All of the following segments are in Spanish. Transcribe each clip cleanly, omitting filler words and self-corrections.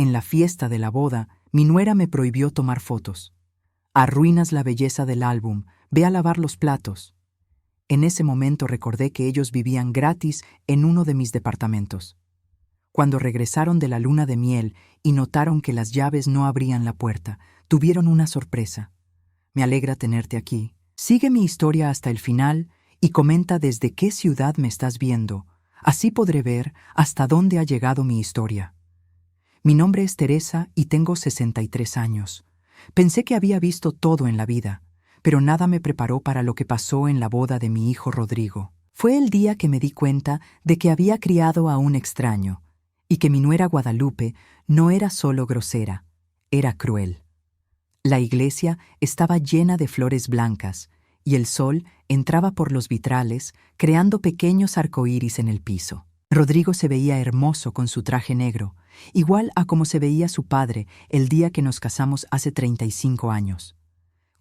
en la fiesta de la boda, mi nuera me prohibió tomar fotos. Arruinas la belleza del álbum, ve a lavar los platos. En ese momento recordé que ellos vivían gratis en uno de mis departamentos. Cuando regresaron de la luna de miel y notaron que las llaves no abrían la puerta, tuvieron una sorpresa. Me alegra tenerte aquí. Sigue mi historia hasta el final y comenta desde qué ciudad me estás viendo. Así podré ver hasta dónde ha llegado mi historia. Mi nombre es Teresa y tengo 63 años. Pensé que había visto todo en la vida, pero nada me preparó para lo que pasó en la boda de mi hijo Rodrigo. Fue el día que me di cuenta de que había criado a un extraño y que mi nuera Guadalupe no era solo grosera, era cruel. La iglesia estaba llena de flores blancas y el sol entraba por los vitrales, creando pequeños arcoíris en el piso. Rodrigo se veía hermoso con su traje negro, igual a como se veía su padre el día que nos casamos hace 35 años.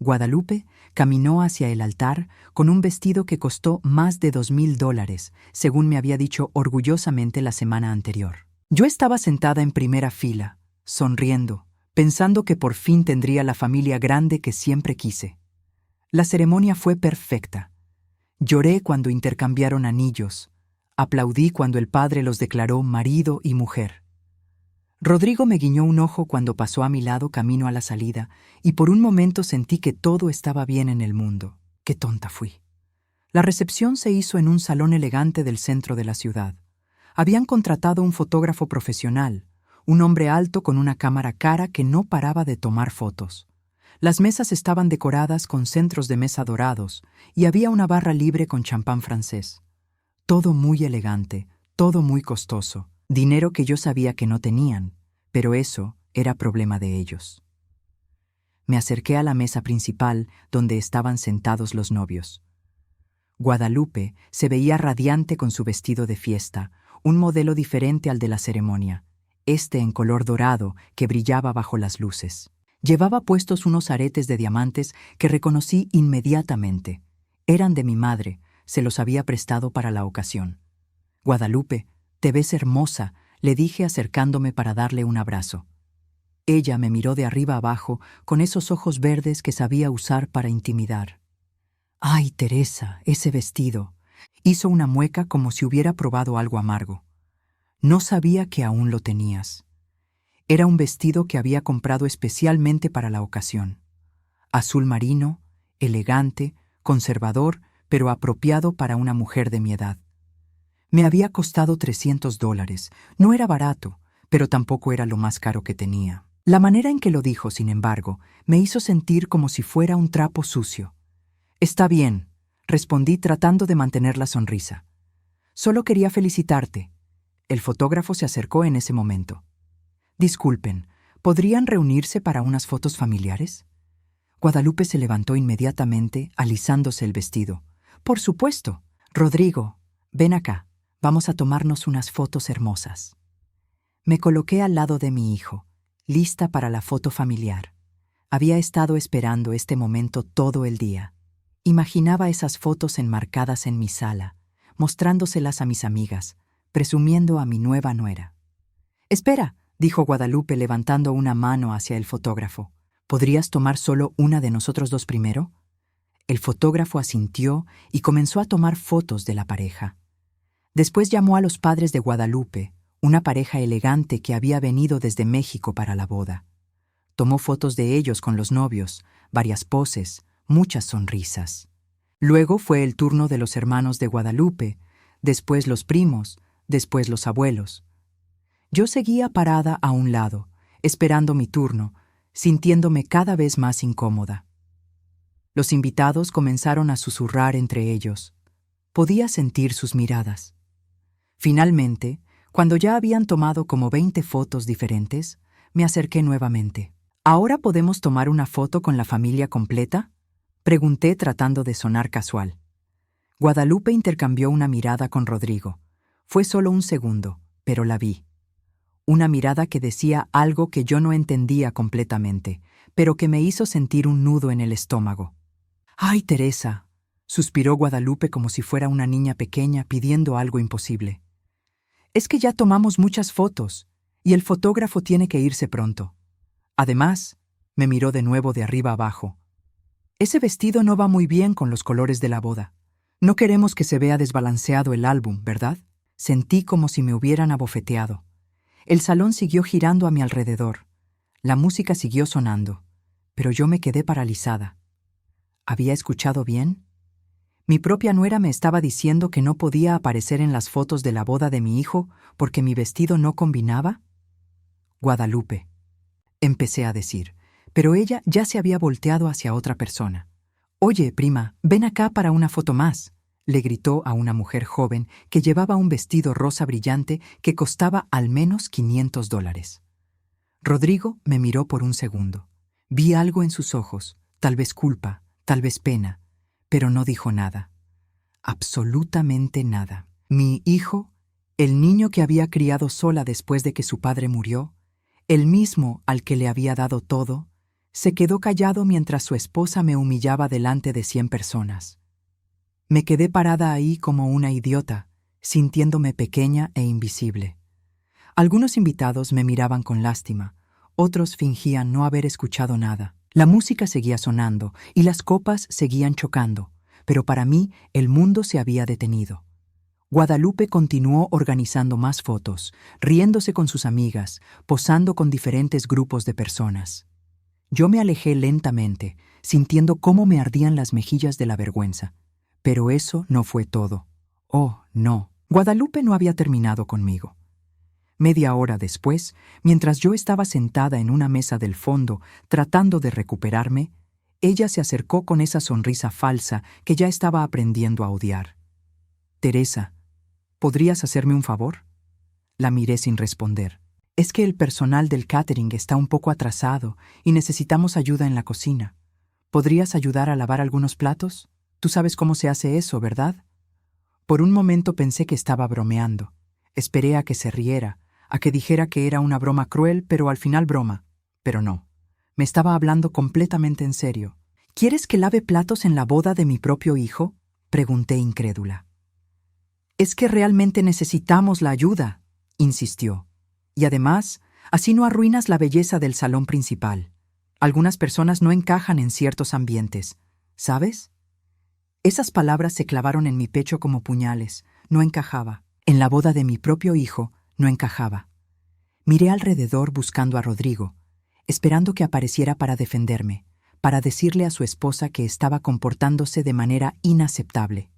Guadalupe caminó hacia el altar con un vestido que costó más de $2,000, según me había dicho orgullosamente la semana anterior. Yo estaba sentada en primera fila, sonriendo, pensando que por fin tendría la familia grande que siempre quise. La ceremonia fue perfecta. Lloré cuando intercambiaron anillos. Aplaudí cuando el padre los declaró marido y mujer. Rodrigo me guiñó un ojo cuando pasó a mi lado camino a la salida, y por un momento sentí que todo estaba bien en el mundo. ¡Qué tonta fui! La recepción se hizo en un salón elegante del centro de la ciudad. Habían contratado un fotógrafo profesional, un hombre alto con una cámara cara que no paraba de tomar fotos. Las mesas estaban decoradas con centros de mesa dorados y había una barra libre con champán francés. Todo muy elegante, todo muy costoso, dinero que yo sabía que no tenían, pero eso era problema de ellos. Me acerqué a la mesa principal donde estaban sentados los novios. Guadalupe se veía radiante con su vestido de fiesta, un modelo diferente al de la ceremonia, en color dorado que brillaba bajo las luces. Llevaba puestos unos aretes de diamantes que reconocí inmediatamente. Eran de mi madre, se los había prestado para la ocasión. «Guadalupe, te ves hermosa», le dije acercándome para darle un abrazo. Ella me miró de arriba abajo con esos ojos verdes que sabía usar para intimidar. «Ay, Teresa, ese vestido». Hizo una mueca como si hubiera probado algo amargo. «No sabía que aún lo tenías». Era un vestido que había comprado especialmente para la ocasión. Azul marino, elegante, conservador, pero apropiado para una mujer de mi edad. Me había costado $300. No era barato, pero tampoco era lo más caro que tenía. La manera en que lo dijo, sin embargo, me hizo sentir como si fuera un trapo sucio. «Está bien», respondí tratando de mantener la sonrisa. «Solo quería felicitarte». El fotógrafo se acercó en ese momento. «Disculpen, ¿podrían reunirse para unas fotos familiares?» Guadalupe se levantó inmediatamente, alisándose el vestido. «Por supuesto. Rodrigo, ven acá. Vamos a tomarnos unas fotos hermosas». Me coloqué al lado de mi hijo, lista para la foto familiar. Había estado esperando este momento todo el día. Imaginaba esas fotos enmarcadas en mi sala, mostrándoselas a mis amigas, presumiendo a mi nueva nuera. «Espera», dijo Guadalupe levantando una mano hacia el fotógrafo. «¿Podrías tomar solo una de nosotros dos primero?» El fotógrafo asintió y comenzó a tomar fotos de la pareja. Después llamó a los padres de Guadalupe, una pareja elegante que había venido desde México para la boda. Tomó fotos de ellos con los novios, varias poses, muchas sonrisas. Luego fue el turno de los hermanos de Guadalupe, después los primos, después los abuelos. Yo seguía parada a un lado, esperando mi turno, sintiéndome cada vez más incómoda. Los invitados comenzaron a susurrar entre ellos. Podía sentir sus miradas. Finalmente, cuando ya habían tomado como 20 fotos diferentes, me acerqué nuevamente. «¿Ahora podemos tomar una foto con la familia completa?», pregunté tratando de sonar casual. Guadalupe intercambió una mirada con Rodrigo. Fue solo un segundo, pero la vi. Una mirada que decía algo que yo no entendía completamente, pero que me hizo sentir un nudo en el estómago. «Ay, Teresa», suspiró Guadalupe como si fuera una niña pequeña pidiendo algo imposible. «Es que ya tomamos muchas fotos. Y el fotógrafo tiene que irse pronto. Además, me miró de nuevo de arriba abajo. Ese vestido no va muy bien con los colores de la boda. No queremos que se vea desbalanceado el álbum, ¿verdad? Sentí como si me hubieran abofeteado. El salón siguió girando a mi alrededor. La música siguió sonando, pero yo me quedé paralizada. ¿Había escuchado bien? Mi propia nuera me estaba diciendo que no podía aparecer en las fotos de la boda de mi hijo porque mi vestido no combinaba. Guadalupe, empecé a decir, pero ella ya se había volteado hacia otra persona. Oye, prima, ven acá para una foto más, le gritó a una mujer joven que llevaba un vestido rosa brillante que costaba al menos $500. Rodrigo me miró por un segundo. Vi algo en sus ojos, tal vez culpa, tal vez pena, pero no dijo nada. Absolutamente nada. Mi hijo, el niño que había criado sola después de que su padre murió, el mismo al que le había dado todo, se quedó callado mientras su esposa me humillaba delante de 100 personas. Me quedé parada ahí como una idiota, sintiéndome pequeña e invisible. Algunos invitados me miraban con lástima, otros fingían no haber escuchado nada. La música seguía sonando y las copas seguían chocando, pero para mí el mundo se había detenido. Guadalupe continuó organizando más fotos, riéndose con sus amigas, posando con diferentes grupos de personas. Yo me alejé lentamente, sintiendo cómo me ardían las mejillas de la vergüenza. Pero eso no fue todo. Oh, no. Guadalupe no había terminado conmigo. Media hora después, mientras yo estaba sentada en una mesa del fondo tratando de recuperarme, ella se acercó con esa sonrisa falsa que ya estaba aprendiendo a odiar. Teresa, ¿podrías hacerme un favor? La miré sin responder. Es que el personal del catering está un poco atrasado y necesitamos ayuda en la cocina. ¿Podrías ayudar a lavar algunos platos? Tú sabes cómo se hace eso, ¿verdad? Por un momento pensé que estaba bromeando. Esperé a que se riera, a que dijera que era una broma cruel, pero al final broma. Pero no. Me estaba hablando completamente en serio. ¿Quieres que lave platos en la boda de mi propio hijo? Pregunté incrédula. Es que realmente necesitamos la ayuda, insistió. Y además, así no arruinas la belleza del salón principal. Algunas personas no encajan en ciertos ambientes, ¿sabes? Esas palabras se clavaron en mi pecho como puñales. No encajaba. En la boda de mi propio hijo, no encajaba. Miré alrededor buscando a Rodrigo, esperando que apareciera para defenderme, para decirle a su esposa que estaba comportándose de manera inaceptable.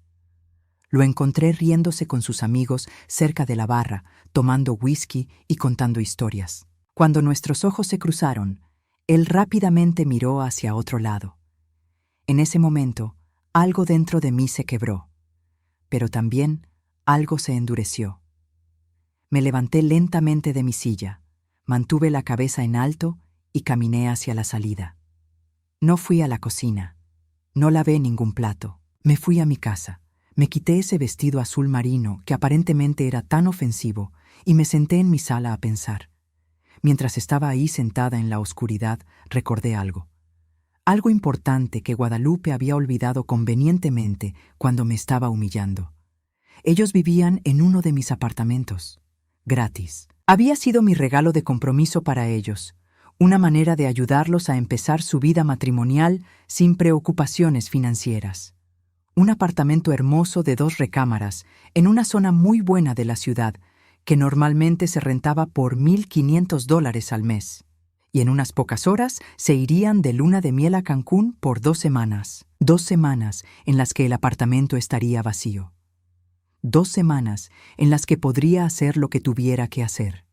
Lo encontré riéndose con sus amigos cerca de la barra, tomando whisky y contando historias. Cuando nuestros ojos se cruzaron, él rápidamente miró hacia otro lado. En ese momento, algo dentro de mí se quebró, pero también algo se endureció. Me levanté lentamente de mi silla, mantuve la cabeza en alto y caminé hacia la salida. No fui a la cocina, no lavé ningún plato, me fui a mi casa. Me quité ese vestido azul marino que aparentemente era tan ofensivo y me senté en mi sala a pensar. Mientras estaba ahí sentada en la oscuridad, recordé algo. Algo importante que Guadalupe había olvidado convenientemente cuando me estaba humillando. Ellos vivían en uno de mis apartamentos, gratis. Había sido mi regalo de compromiso para ellos, una manera de ayudarlos a empezar su vida matrimonial sin preocupaciones financieras. Un apartamento hermoso de 2 recámaras, en una zona muy buena de la ciudad, que normalmente se rentaba por $1,500 al mes. Y en unas pocas horas se irían de luna de miel a Cancún por 2 semanas. 2 semanas en las que el apartamento estaría vacío. 2 semanas en las que podría hacer lo que tuviera que hacer.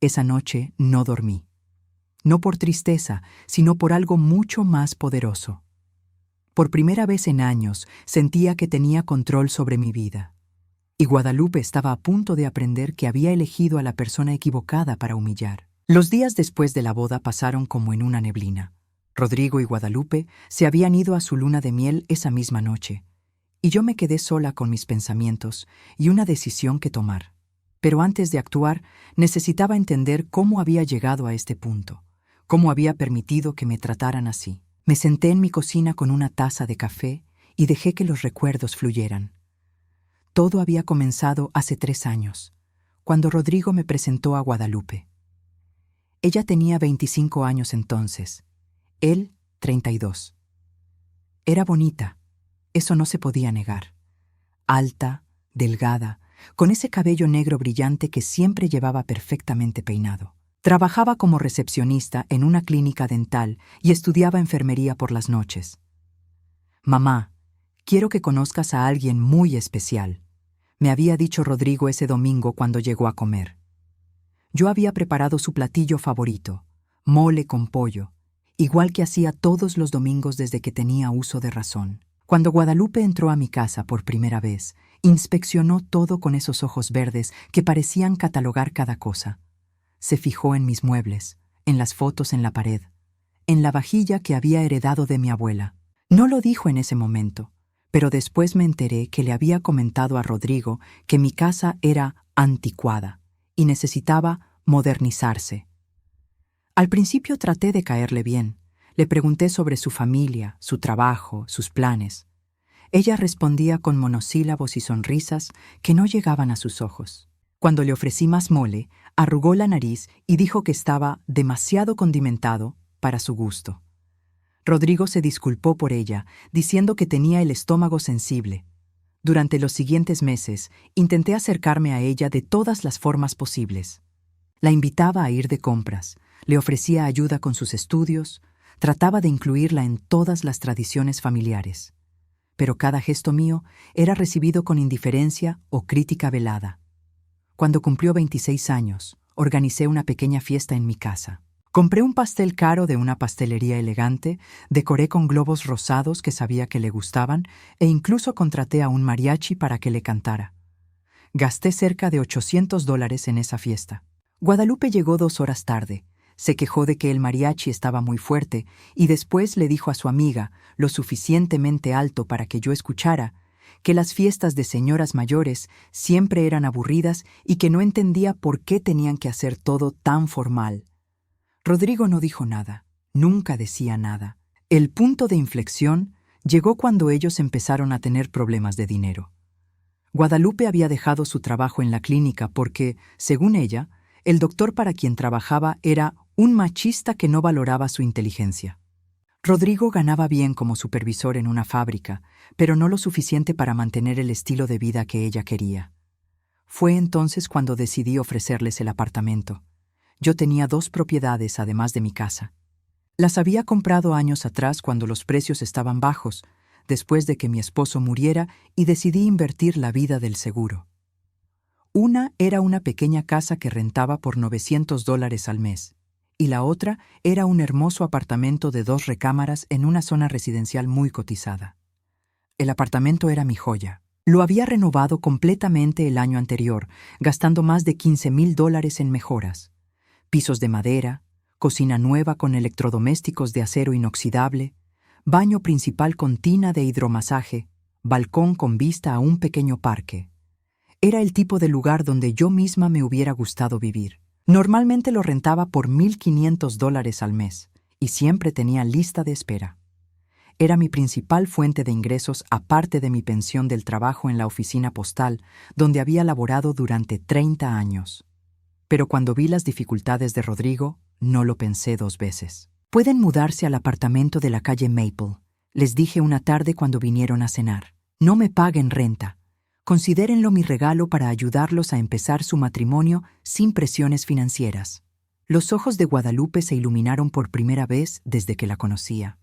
Esa noche no dormí. No por tristeza, sino por algo mucho más poderoso. Por primera vez en años sentía que tenía control sobre mi vida. Y Guadalupe estaba a punto de aprender que había elegido a la persona equivocada para humillar. Los días después de la boda pasaron como en una neblina. Rodrigo y Guadalupe se habían ido a su luna de miel esa misma noche, y yo me quedé sola con mis pensamientos y una decisión que tomar. Pero antes de actuar, necesitaba entender cómo había llegado a este punto, cómo había permitido que me trataran así. Me senté en mi cocina con una taza de café y dejé que los recuerdos fluyeran. Todo había comenzado hace 3 años, cuando Rodrigo me presentó a Guadalupe. Ella tenía 25 años entonces, él 32. Era bonita, eso no se podía negar. Alta, delgada, con ese cabello negro brillante que siempre llevaba perfectamente peinado. Trabajaba como recepcionista en una clínica dental y estudiaba enfermería por las noches. «Mamá, quiero que conozcas a alguien muy especial», me había dicho Rodrigo ese domingo cuando llegó a comer. Yo había preparado su platillo favorito, mole con pollo, igual que hacía todos los domingos desde que tenía uso de razón. Cuando Guadalupe entró a mi casa por primera vez, inspeccionó todo con esos ojos verdes que parecían catalogar cada cosa. Se fijó en mis muebles, en las fotos en la pared, en la vajilla que había heredado de mi abuela. No lo dijo en ese momento, pero después me enteré que le había comentado a Rodrigo que mi casa era anticuada y necesitaba modernizarse. Al principio traté de caerle bien. Le pregunté sobre su familia, su trabajo, sus planes. Ella respondía con monosílabos y sonrisas que no llegaban a sus ojos. Cuando le ofrecí más mole, arrugó la nariz y dijo que estaba demasiado condimentado para su gusto. Rodrigo se disculpó por ella, diciendo que tenía el estómago sensible. Durante los siguientes meses, intenté acercarme a ella de todas las formas posibles. La invitaba a ir de compras, le ofrecía ayuda con sus estudios, trataba de incluirla en todas las tradiciones familiares. Pero cada gesto mío era recibido con indiferencia o crítica velada. Cuando cumplió 26 años, organicé una pequeña fiesta en mi casa. Compré un pastel caro de una pastelería elegante, decoré con globos rosados que sabía que le gustaban e incluso contraté a un mariachi para que le cantara. Gasté cerca de $800 en esa fiesta. Guadalupe llegó 2 horas tarde. Se quejó de que el mariachi estaba muy fuerte y después le dijo a su amiga, lo suficientemente alto para que yo escuchara, que las fiestas de señoras mayores siempre eran aburridas y que no entendía por qué tenían que hacer todo tan formal. Rodrigo no dijo nada, nunca decía nada. El punto de inflexión llegó cuando ellos empezaron a tener problemas de dinero. Guadalupe había dejado su trabajo en la clínica porque, según ella, el doctor para quien trabajaba era un machista que no valoraba su inteligencia. Rodrigo ganaba bien como supervisor en una fábrica, pero no lo suficiente para mantener el estilo de vida que ella quería. Fue entonces cuando decidí ofrecerles el apartamento. Yo tenía 2 propiedades además de mi casa. Las había comprado años atrás cuando los precios estaban bajos, después de que mi esposo muriera, y decidí invertir la vida del seguro. Una era una pequeña casa que rentaba por $900 al mes, y la otra era un hermoso apartamento de 2 recámaras en una zona residencial muy cotizada. El apartamento era mi joya. Lo había renovado completamente el año anterior, gastando más de $15,000 en mejoras. Pisos de madera, cocina nueva con electrodomésticos de acero inoxidable, baño principal con tina de hidromasaje, balcón con vista a un pequeño parque. Era el tipo de lugar donde yo misma me hubiera gustado vivir. Normalmente lo rentaba por $1,500 al mes y siempre tenía lista de espera. Era mi principal fuente de ingresos aparte de mi pensión del trabajo en la oficina postal, donde había laborado durante 30 años. Pero cuando vi las dificultades de Rodrigo, no lo pensé 2 veces. «Pueden mudarse al apartamento de la calle Maple», les dije una tarde cuando vinieron a cenar. «No me paguen renta. Considérenlo mi regalo para ayudarlos a empezar su matrimonio sin presiones financieras». Los ojos de Guadalupe se iluminaron por primera vez desde que la conocía.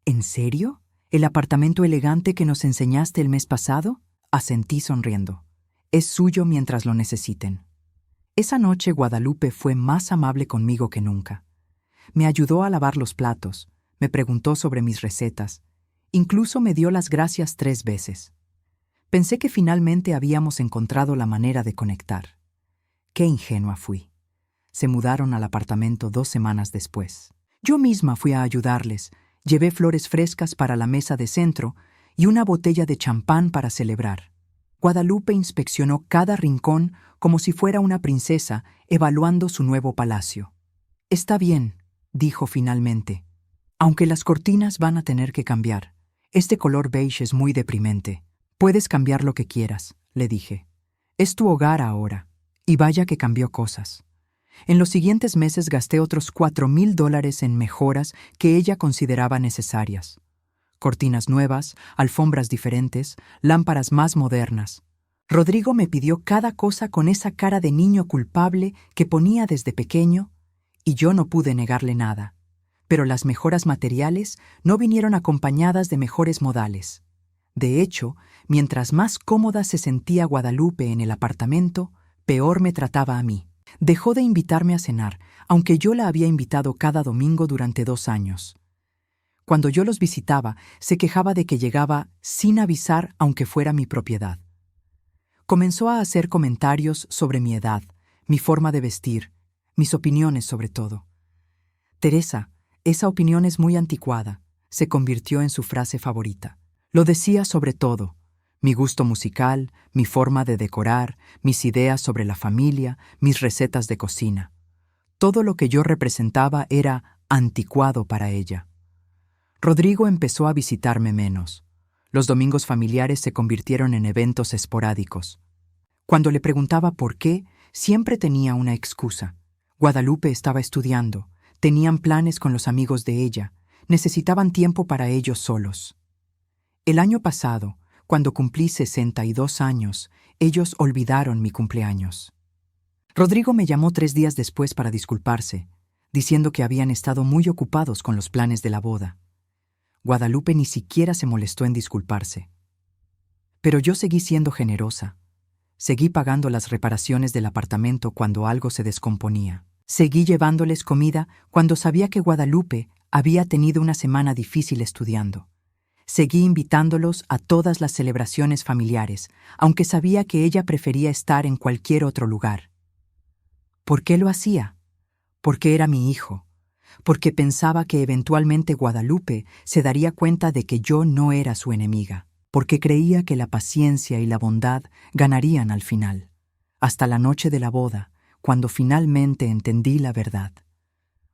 «¿En serio? ¿El apartamento elegante que nos enseñaste el mes pasado?», asentí sonriendo. «Es suyo mientras lo necesiten». Esa noche Guadalupe fue más amable conmigo que nunca. Me ayudó a lavar los platos, me preguntó sobre mis recetas, incluso me dio las gracias 3 veces. Pensé que finalmente habíamos encontrado la manera de conectar. Qué ingenua fui. Se mudaron al apartamento 2 semanas después. Yo misma fui a ayudarles, llevé flores frescas para la mesa de centro y una botella de champán para celebrar. Guadalupe inspeccionó cada rincón como si fuera una princesa evaluando su nuevo palacio. «Está bien», dijo finalmente, «aunque las cortinas van a tener que cambiar. Este color beige es muy deprimente. Puedes cambiar lo que quieras», le dije. «Es tu hogar ahora». Y vaya que cambió cosas. En los siguientes meses gasté otros $4,000 en mejoras que ella consideraba necesarias. Cortinas nuevas, alfombras diferentes, lámparas más modernas. Rodrigo me pidió cada cosa con esa cara de niño culpable que ponía desde pequeño, y yo no pude negarle nada. Pero las mejoras materiales no vinieron acompañadas de mejores modales. De hecho, mientras más cómoda se sentía Guadalupe en el apartamento, peor me trataba a mí. Dejó de invitarme a cenar, aunque yo la había invitado cada domingo durante 2 años. Cuando yo los visitaba, se quejaba de que llegaba sin avisar aunque fuera mi propiedad. Comenzó a hacer comentarios sobre mi edad, mi forma de vestir, mis opiniones sobre todo. Teresa, esa opinión es muy anticuada, se convirtió en su frase favorita. Lo decía sobre todo: mi gusto musical, mi forma de decorar, mis ideas sobre la familia, mis recetas de cocina. Todo lo que yo representaba era anticuado para ella. Rodrigo empezó a visitarme menos. Los domingos familiares se convirtieron en eventos esporádicos. Cuando le preguntaba por qué, siempre tenía una excusa. Guadalupe estaba estudiando, tenían planes con los amigos de ella, necesitaban tiempo para ellos solos. El año pasado, cuando cumplí 62 años, ellos olvidaron mi cumpleaños. Rodrigo me llamó 3 días después para disculparse, diciendo que habían estado muy ocupados con los planes de la boda. Guadalupe ni siquiera se molestó en disculparse. Pero yo seguí siendo generosa. Seguí pagando las reparaciones del apartamento cuando algo se descomponía. Seguí llevándoles comida cuando sabía que Guadalupe había tenido una semana difícil estudiando. Seguí invitándolos a todas las celebraciones familiares, aunque sabía que ella prefería estar en cualquier otro lugar. ¿Por qué lo hacía? Porque era mi hijo. Porque pensaba que eventualmente Guadalupe se daría cuenta de que yo no era su enemiga. Porque creía que la paciencia y la bondad ganarían al final. Hasta la noche de la boda, cuando finalmente entendí la verdad.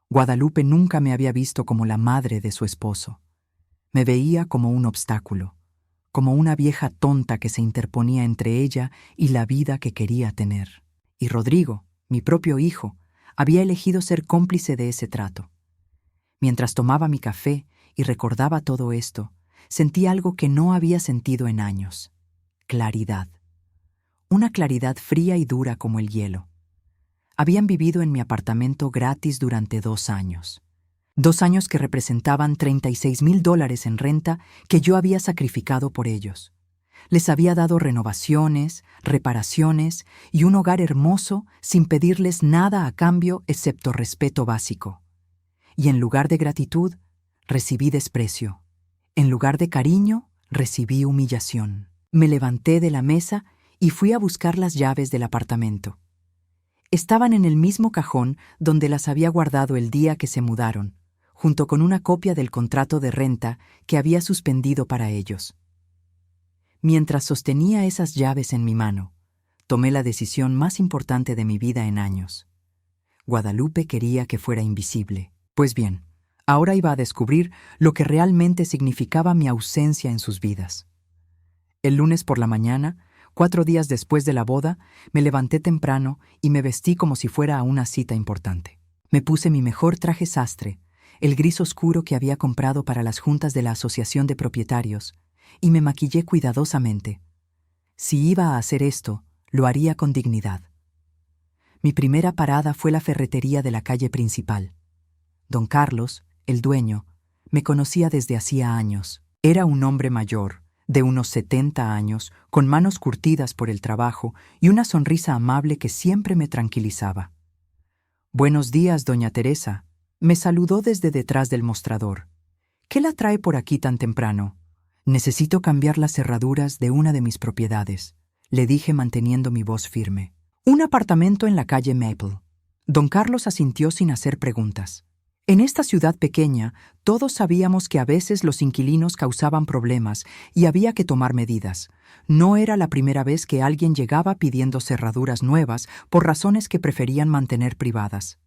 Guadalupe nunca me había visto como la madre de su esposo. Me veía como un obstáculo, como una vieja tonta que se interponía entre ella y la vida que quería tener. Y Rodrigo, mi propio hijo, había elegido ser cómplice de ese trato. Mientras tomaba mi café y recordaba todo esto, sentí algo que no había sentido en años: claridad. Una claridad fría y dura como el hielo. Habían vivido en mi apartamento gratis durante 2 años. 2 años que representaban $36,000 en renta que yo había sacrificado por ellos. Les había dado renovaciones, reparaciones y un hogar hermoso sin pedirles nada a cambio excepto respeto básico. Y en lugar de gratitud, recibí desprecio. En lugar de cariño, recibí humillación. Me levanté de la mesa y fui a buscar las llaves del apartamento. Estaban en el mismo cajón donde las había guardado el día que se mudaron, junto con una copia del contrato de renta que había suspendido para ellos. Mientras sostenía esas llaves en mi mano, tomé la decisión más importante de mi vida en años. Guadalupe quería que fuera invisible. Pues bien, ahora iba a descubrir lo que realmente significaba mi ausencia en sus vidas. El lunes por la mañana, 4 días después de la boda, me levanté temprano y me vestí como si fuera a una cita importante. Me puse mi mejor traje sastre, el gris oscuro que había comprado para las juntas de la Asociación de Propietarios, y me maquillé cuidadosamente. Si iba a hacer esto, lo haría con dignidad. Mi primera parada fue la ferretería de la calle principal. Don Carlos, el dueño, me conocía desde hacía años. Era un hombre mayor, de unos 70 años, con manos curtidas por el trabajo y una sonrisa amable que siempre me tranquilizaba. «Buenos días, doña Teresa», me saludó desde detrás del mostrador. «¿Qué la trae por aquí tan temprano?» «Necesito cambiar las cerraduras de una de mis propiedades», le dije manteniendo mi voz firme. «Un apartamento en la calle Maple». Don Carlos asintió sin hacer preguntas. En esta ciudad pequeña, todos sabíamos que a veces los inquilinos causaban problemas y había que tomar medidas. No era la primera vez que alguien llegaba pidiendo cerraduras nuevas por razones que preferían mantener privadas.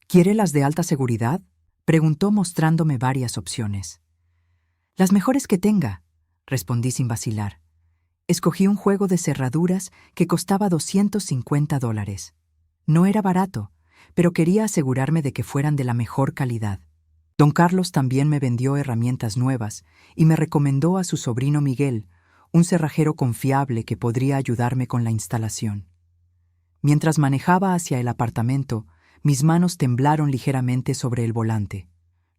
«¿Quiere las de alta seguridad?», preguntó mostrándome varias opciones. «Las mejores que tenga», respondí sin vacilar. Escogí un juego de cerraduras que costaba $250. No era barato, pero quería asegurarme de que fueran de la mejor calidad. Don Carlos también me vendió herramientas nuevas y me recomendó a su sobrino Miguel, un cerrajero confiable que podría ayudarme con la instalación. Mientras manejaba hacia el apartamento, mis manos temblaron ligeramente sobre el volante,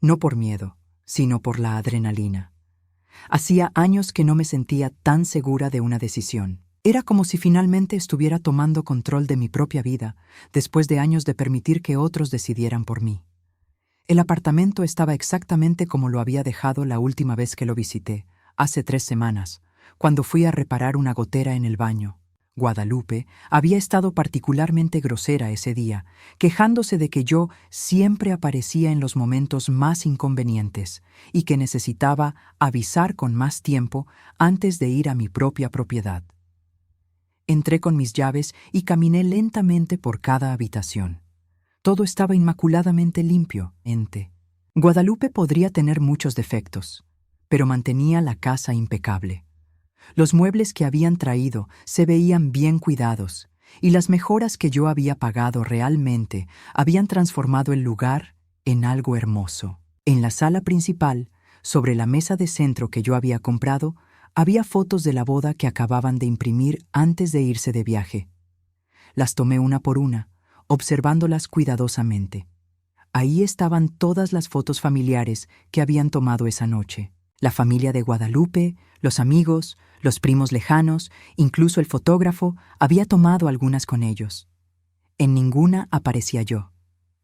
no por miedo, sino por la adrenalina. Hacía años que no me sentía tan segura de una decisión. Era como si finalmente estuviera tomando control de mi propia vida, después de años de permitir que otros decidieran por mí. El apartamento estaba exactamente como lo había dejado la última vez que lo visité, hace 3 semanas, cuando fui a reparar una gotera en el baño. Guadalupe había estado particularmente grosera ese día, quejándose de que yo siempre aparecía en los momentos más inconvenientes y que necesitaba avisar con más tiempo antes de ir a mi propia propiedad. Entré con mis llaves y caminé lentamente por cada habitación. Todo estaba inmaculadamente limpio, Guadalupe podría tener muchos defectos, pero mantenía la casa impecable. Los muebles que habían traído se veían bien cuidados, y las mejoras que yo había pagado realmente habían transformado el lugar en algo hermoso. En la sala principal, sobre la mesa de centro que yo había comprado, había fotos de la boda que acababan de imprimir antes de irse de viaje. Las tomé una por una, observándolas cuidadosamente. Ahí estaban todas las fotos familiares que habían tomado esa noche. La familia de Guadalupe, los amigos, los primos lejanos, incluso el fotógrafo, había tomado algunas con ellos. En ninguna aparecía yo.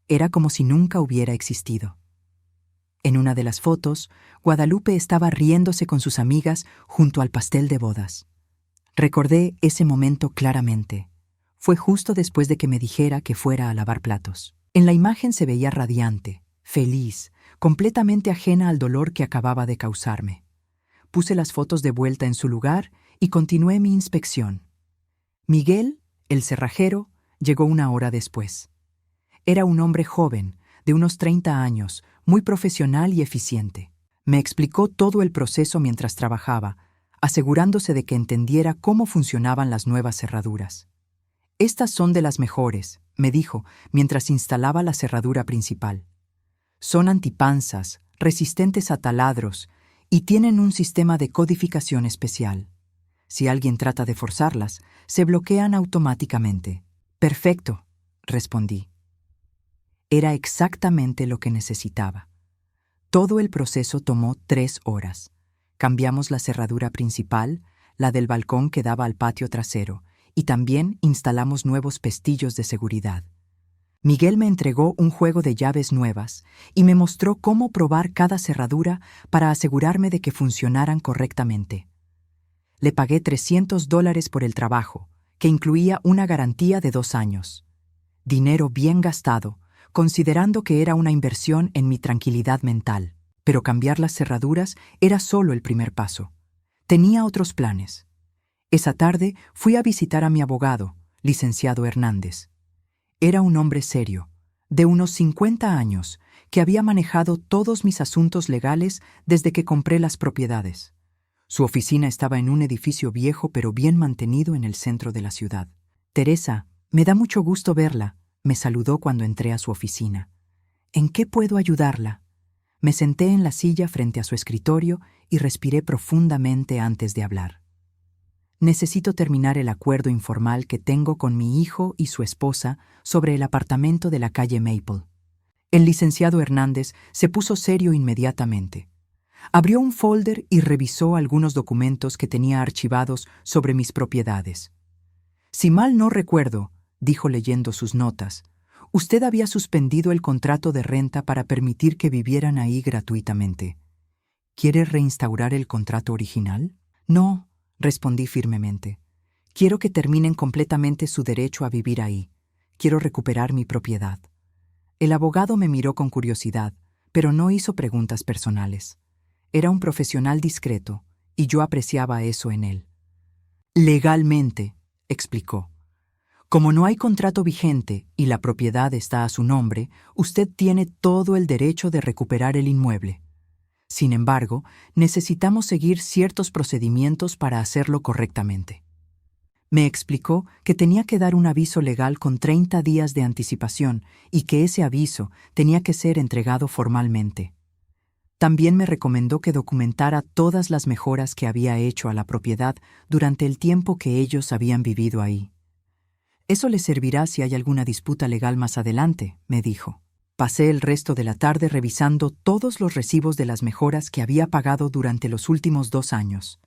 Era como si nunca hubiera existido. En una de las fotos, Guadalupe estaba riéndose con sus amigas junto al pastel de bodas. Recordé ese momento claramente. Fue justo después de que me dijera que fuera a lavar platos. En la imagen se veía radiante, feliz, completamente ajena al dolor que acababa de causarme. Puse las fotos de vuelta en su lugar y continué mi inspección. Miguel, el cerrajero, llegó 1 hora después. Era un hombre joven, de unos 30 años, muy profesional y eficiente. Me explicó todo el proceso mientras trabajaba, asegurándose de que entendiera cómo funcionaban las nuevas cerraduras. «Estas son de las mejores», me dijo, mientras instalaba la cerradura principal. «Son antipanzas, resistentes a taladros y tienen un sistema de codificación especial. Si alguien trata de forzarlas, se bloquean automáticamente». «Perfecto», respondí. Era exactamente lo que necesitaba. Todo el proceso tomó 3 horas. Cambiamos la cerradura principal, la del balcón que daba al patio trasero, y también instalamos nuevos pestillos de seguridad. Miguel me entregó un juego de llaves nuevas y me mostró cómo probar cada cerradura para asegurarme de que funcionaran correctamente. Le pagué $300 por el trabajo, que incluía una garantía de 2 años. Dinero bien gastado, considerando que era una inversión en mi tranquilidad mental. Pero cambiar las cerraduras era solo el primer paso. Tenía otros planes. Esa tarde fui a visitar a mi abogado, licenciado Hernández. Era un hombre serio, de unos 50 años, que había manejado todos mis asuntos legales desde que compré las propiedades. Su oficina estaba en un edificio viejo pero bien mantenido en el centro de la ciudad. «Teresa, me da mucho gusto verla», me saludó cuando entré a su oficina. «¿En qué puedo ayudarla?» Me senté en la silla frente a su escritorio y respiré profundamente antes de hablar. «Necesito terminar el acuerdo informal que tengo con mi hijo y su esposa sobre el apartamento de la calle Maple». El licenciado Hernández se puso serio inmediatamente. Abrió un folder y revisó algunos documentos que tenía archivados sobre mis propiedades. «Si mal no recuerdo», dijo leyendo sus notas, «usted había suspendido el contrato de renta para permitir que vivieran ahí gratuitamente. ¿Quiere reinstaurar el contrato original?» «No», respondí firmemente. «Quiero que terminen completamente su derecho a vivir ahí. Quiero recuperar mi propiedad». El abogado me miró con curiosidad, pero no hizo preguntas personales. Era un profesional discreto, y yo apreciaba eso en él. «Legalmente», explicó. «Como no hay contrato vigente y la propiedad está a su nombre, usted tiene todo el derecho de recuperar el inmueble. Sin embargo, necesitamos seguir ciertos procedimientos para hacerlo correctamente. Me explicó que tenía que dar un aviso legal con 30 días de anticipación y que ese aviso tenía que ser entregado formalmente. También me recomendó que documentara todas las mejoras que había hecho a la propiedad durante el tiempo que ellos habían vivido ahí. Eso les servirá si hay alguna disputa legal más adelante, me dijo. Pasé el resto de la tarde revisando todos los recibos de las mejoras que había pagado durante los últimos 2 años.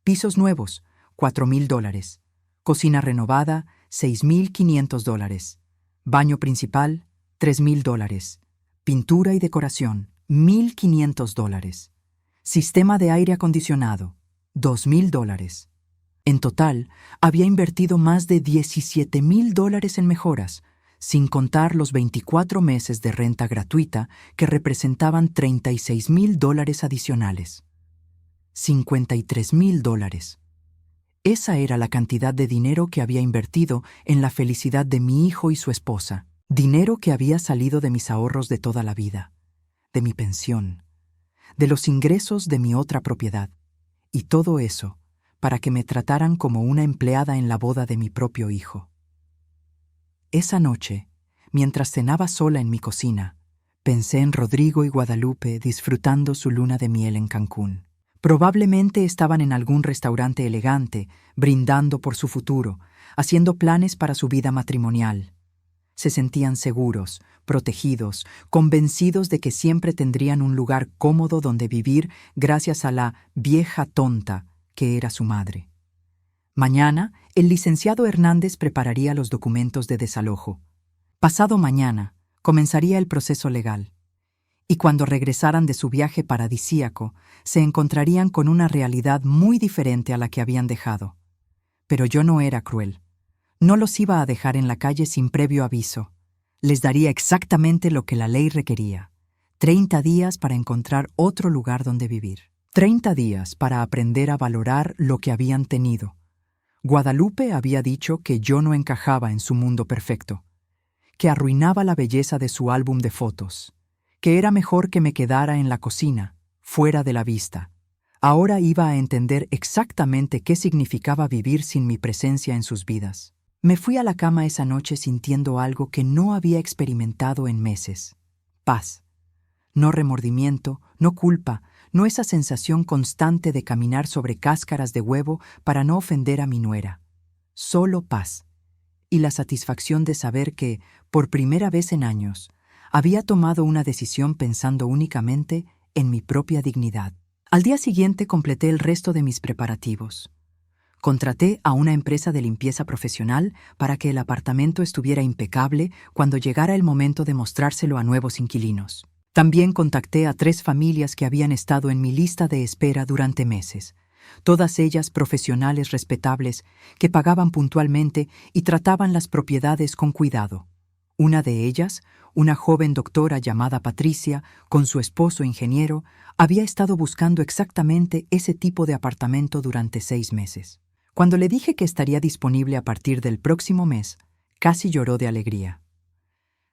Pisos nuevos, $4,000. Cocina renovada, $6,500. Baño principal, $3,000. Pintura y decoración, $1,500. Sistema de aire acondicionado, $2,000. En total, había invertido más de $17,000 en mejoras, sin contar los 24 meses de renta gratuita que representaban $36,000 adicionales. $53,000. Esa era la cantidad de dinero que había invertido en la felicidad de mi hijo y su esposa, dinero que había salido de mis ahorros de toda la vida, de mi pensión, de los ingresos de mi otra propiedad, y todo eso para que me trataran como una empleada en la boda de mi propio hijo. Esa noche, mientras cenaba sola en mi cocina, pensé en Rodrigo y Guadalupe disfrutando su luna de miel en Cancún. Probablemente estaban en algún restaurante elegante, brindando por su futuro, haciendo planes para su vida matrimonial. Se sentían seguros, protegidos, convencidos de que siempre tendrían un lugar cómodo donde vivir gracias a la vieja tonta que era su madre. Mañana, el licenciado Hernández prepararía los documentos de desalojo. Pasado mañana, comenzaría el proceso legal. Y cuando regresaran de su viaje paradisíaco, se encontrarían con una realidad muy diferente a la que habían dejado. Pero yo no era cruel. No los iba a dejar en la calle sin previo aviso. Les daría exactamente lo que la ley requería: 30 días para encontrar otro lugar donde vivir. 30 días para aprender a valorar lo que habían tenido. Guadalupe había dicho que yo no encajaba en su mundo perfecto, que arruinaba la belleza de su álbum de fotos, que era mejor que me quedara en la cocina, fuera de la vista. Ahora iba a entender exactamente qué significaba vivir sin mi presencia en sus vidas. Me fui a la cama esa noche sintiendo algo que no había experimentado en meses: paz. No remordimiento, no culpa, no esa sensación constante de caminar sobre cáscaras de huevo para no ofender a mi nuera. Solo paz. Y la satisfacción de saber que, por primera vez en años, había tomado una decisión pensando únicamente en mi propia dignidad. Al día siguiente completé el resto de mis preparativos. Contraté a una empresa de limpieza profesional para que el apartamento estuviera impecable cuando llegara el momento de mostrárselo a nuevos inquilinos. También contacté a 3 familias que habían estado en mi lista de espera durante meses, todas ellas profesionales respetables que pagaban puntualmente y trataban las propiedades con cuidado. Una de ellas, una joven doctora llamada Patricia, con su esposo ingeniero, había estado buscando exactamente ese tipo de apartamento durante 6 meses. Cuando le dije que estaría disponible a partir del próximo mes, casi lloró de alegría.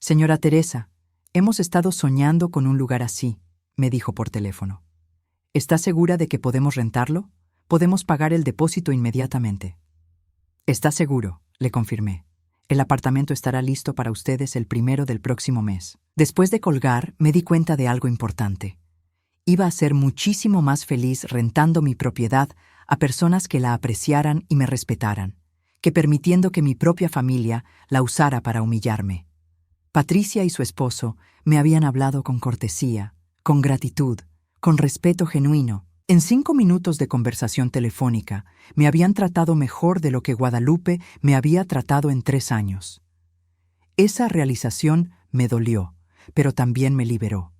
«Señora Teresa, hemos estado soñando con un lugar así», me dijo por teléfono. «¿Está segura de que podemos rentarlo? Podemos pagar el depósito inmediatamente». «Está seguro», le confirmé. «El apartamento estará listo para ustedes el 1 del próximo mes». Después de colgar, me di cuenta de algo importante. Iba a ser muchísimo más feliz rentando mi propiedad a personas que la apreciaran y me respetaran, que permitiendo que mi propia familia la usara para humillarme. Patricia y su esposo me habían hablado con cortesía, con gratitud, con respeto genuino. En 5 minutos de conversación telefónica, me habían tratado mejor de lo que Guadalupe me había tratado en 3 años. Esa realización me dolió, pero también me liberó.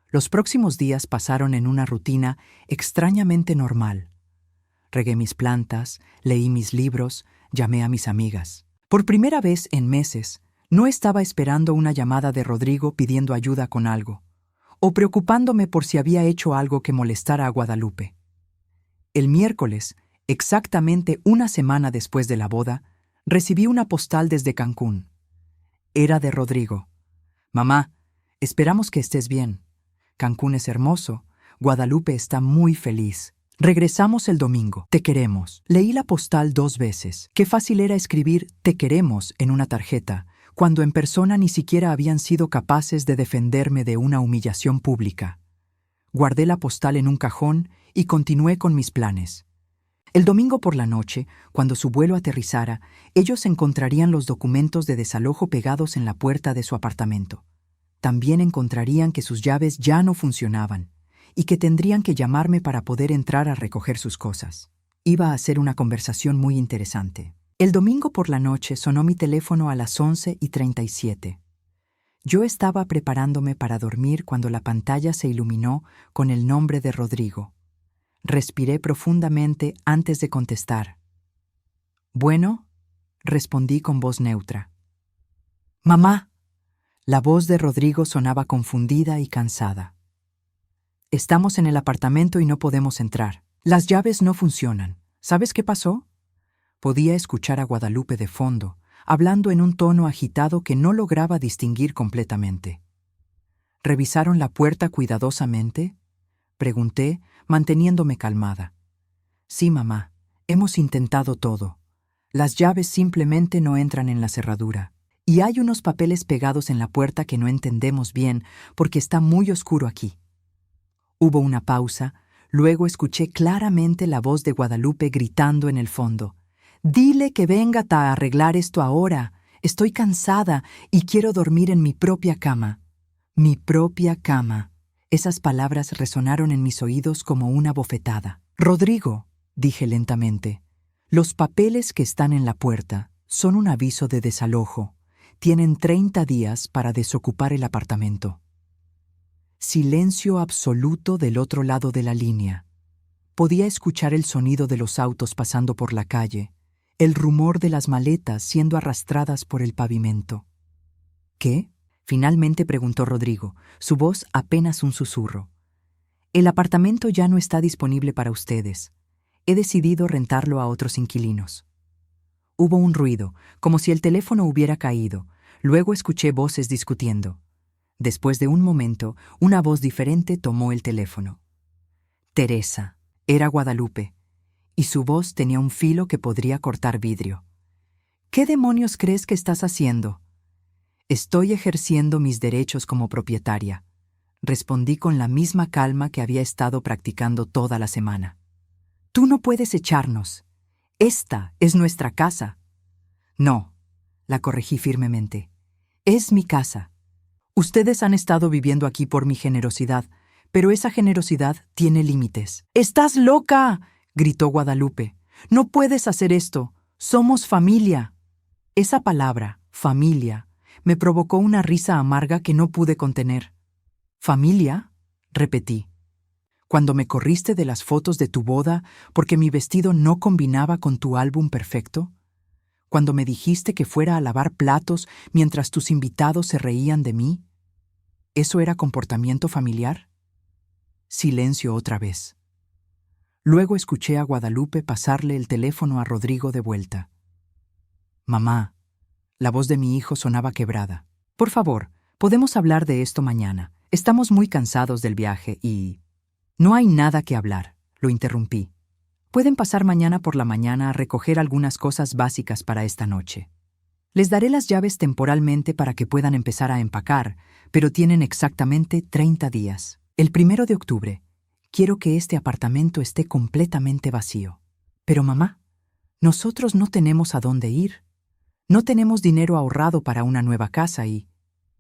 Los próximos días pasaron en una rutina extrañamente normal. Regué mis plantas, leí mis libros, llamé a mis amigas. Por primera vez en meses, no estaba esperando una llamada de Rodrigo pidiendo ayuda con algo, o preocupándome por si había hecho algo que molestara a Guadalupe. El miércoles, exactamente una semana después de la boda, recibí una postal desde Cancún. Era de Rodrigo. «Mamá, esperamos que estés bien. Cancún es hermoso. Guadalupe está muy feliz. Regresamos el domingo. Te queremos. Leí la postal 2 veces. Qué fácil era escribir te queremos en una tarjeta, cuando en persona ni siquiera habían sido capaces de defenderme de una humillación pública. Guardé la postal en un cajón y continué con mis planes. El domingo por la noche, cuando su vuelo aterrizara, ellos encontrarían los documentos de desalojo pegados en la puerta de su apartamento. También encontrarían que sus llaves ya no funcionaban y que tendrían que llamarme para poder entrar a recoger sus cosas. Iba a ser una conversación muy interesante. El domingo por la noche sonó mi teléfono a las 11:37. Yo estaba preparándome para dormir cuando la pantalla se iluminó con el nombre de Rodrigo. Respiré profundamente antes de contestar. «Bueno», respondí con voz neutra. «Mamá». La voz de Rodrigo sonaba confundida y cansada. «Estamos en el apartamento y no podemos entrar. Las llaves no funcionan. ¿Sabes qué pasó?». Podía escuchar a Guadalupe de fondo, hablando en un tono agitado que no lograba distinguir completamente. «¿Revisaron la puerta cuidadosamente?», pregunté, manteniéndome calmada. «Sí, mamá, hemos intentado todo. Las llaves simplemente no entran en la cerradura. Y hay unos papeles pegados en la puerta que no entendemos bien porque está muy oscuro aquí». Hubo una pausa, luego escuché claramente la voz de Guadalupe gritando en el fondo. «Dile que venga a arreglar esto ahora. Estoy cansada y quiero dormir en mi propia cama». «Mi propia cama». Esas palabras resonaron en mis oídos como una bofetada. «Rodrigo», dije lentamente, «los papeles que están en la puerta son un aviso de desalojo. Tienen 30 días para desocupar el apartamento». Silencio absoluto del otro lado de la línea. Podía escuchar el sonido de los autos pasando por la calle, el rumor de las maletas siendo arrastradas por el pavimento. «¿Qué?», finalmente preguntó Rodrigo, su voz apenas un susurro. «El apartamento ya no está disponible para ustedes. He decidido rentarlo a otros inquilinos». Hubo un ruido, como si el teléfono hubiera caído. Luego escuché voces discutiendo. Después de un momento, una voz diferente tomó el teléfono. «Teresa», era Guadalupe, y su voz tenía un filo que podría cortar vidrio. «¿Qué demonios crees que estás haciendo?». «Estoy ejerciendo mis derechos como propietaria», respondí con la misma calma que había estado practicando toda la semana. «Tú no puedes echarnos. Esta es nuestra casa». «No», la corregí firmemente. «Es mi casa. Ustedes han estado viviendo aquí por mi generosidad, pero esa generosidad tiene límites». «¡Estás loca!», gritó Guadalupe. «No puedes hacer esto. Somos familia». Esa palabra, familia, me provocó una risa amarga que no pude contener. «¿Familia?», repetí. «¿Cuando me corriste de las fotos de tu boda porque mi vestido no combinaba con tu álbum perfecto? ¿Cuando me dijiste que fuera a lavar platos mientras tus invitados se reían de mí? ¿Eso era comportamiento familiar?». Silencio otra vez. Luego escuché a Guadalupe pasarle el teléfono a Rodrigo de vuelta. «Mamá», la voz de mi hijo sonaba quebrada. «Por favor, podemos hablar de esto mañana. Estamos muy cansados del viaje y...». «No hay nada que hablar», lo interrumpí. «Pueden pasar mañana por la mañana a recoger algunas cosas básicas para esta noche. Les daré las llaves temporalmente para que puedan empezar a empacar, pero tienen exactamente 30 días. El 1 de octubre, quiero que este apartamento esté completamente vacío». «Pero mamá, nosotros no tenemos a dónde ir. No tenemos dinero ahorrado para una nueva casa y...».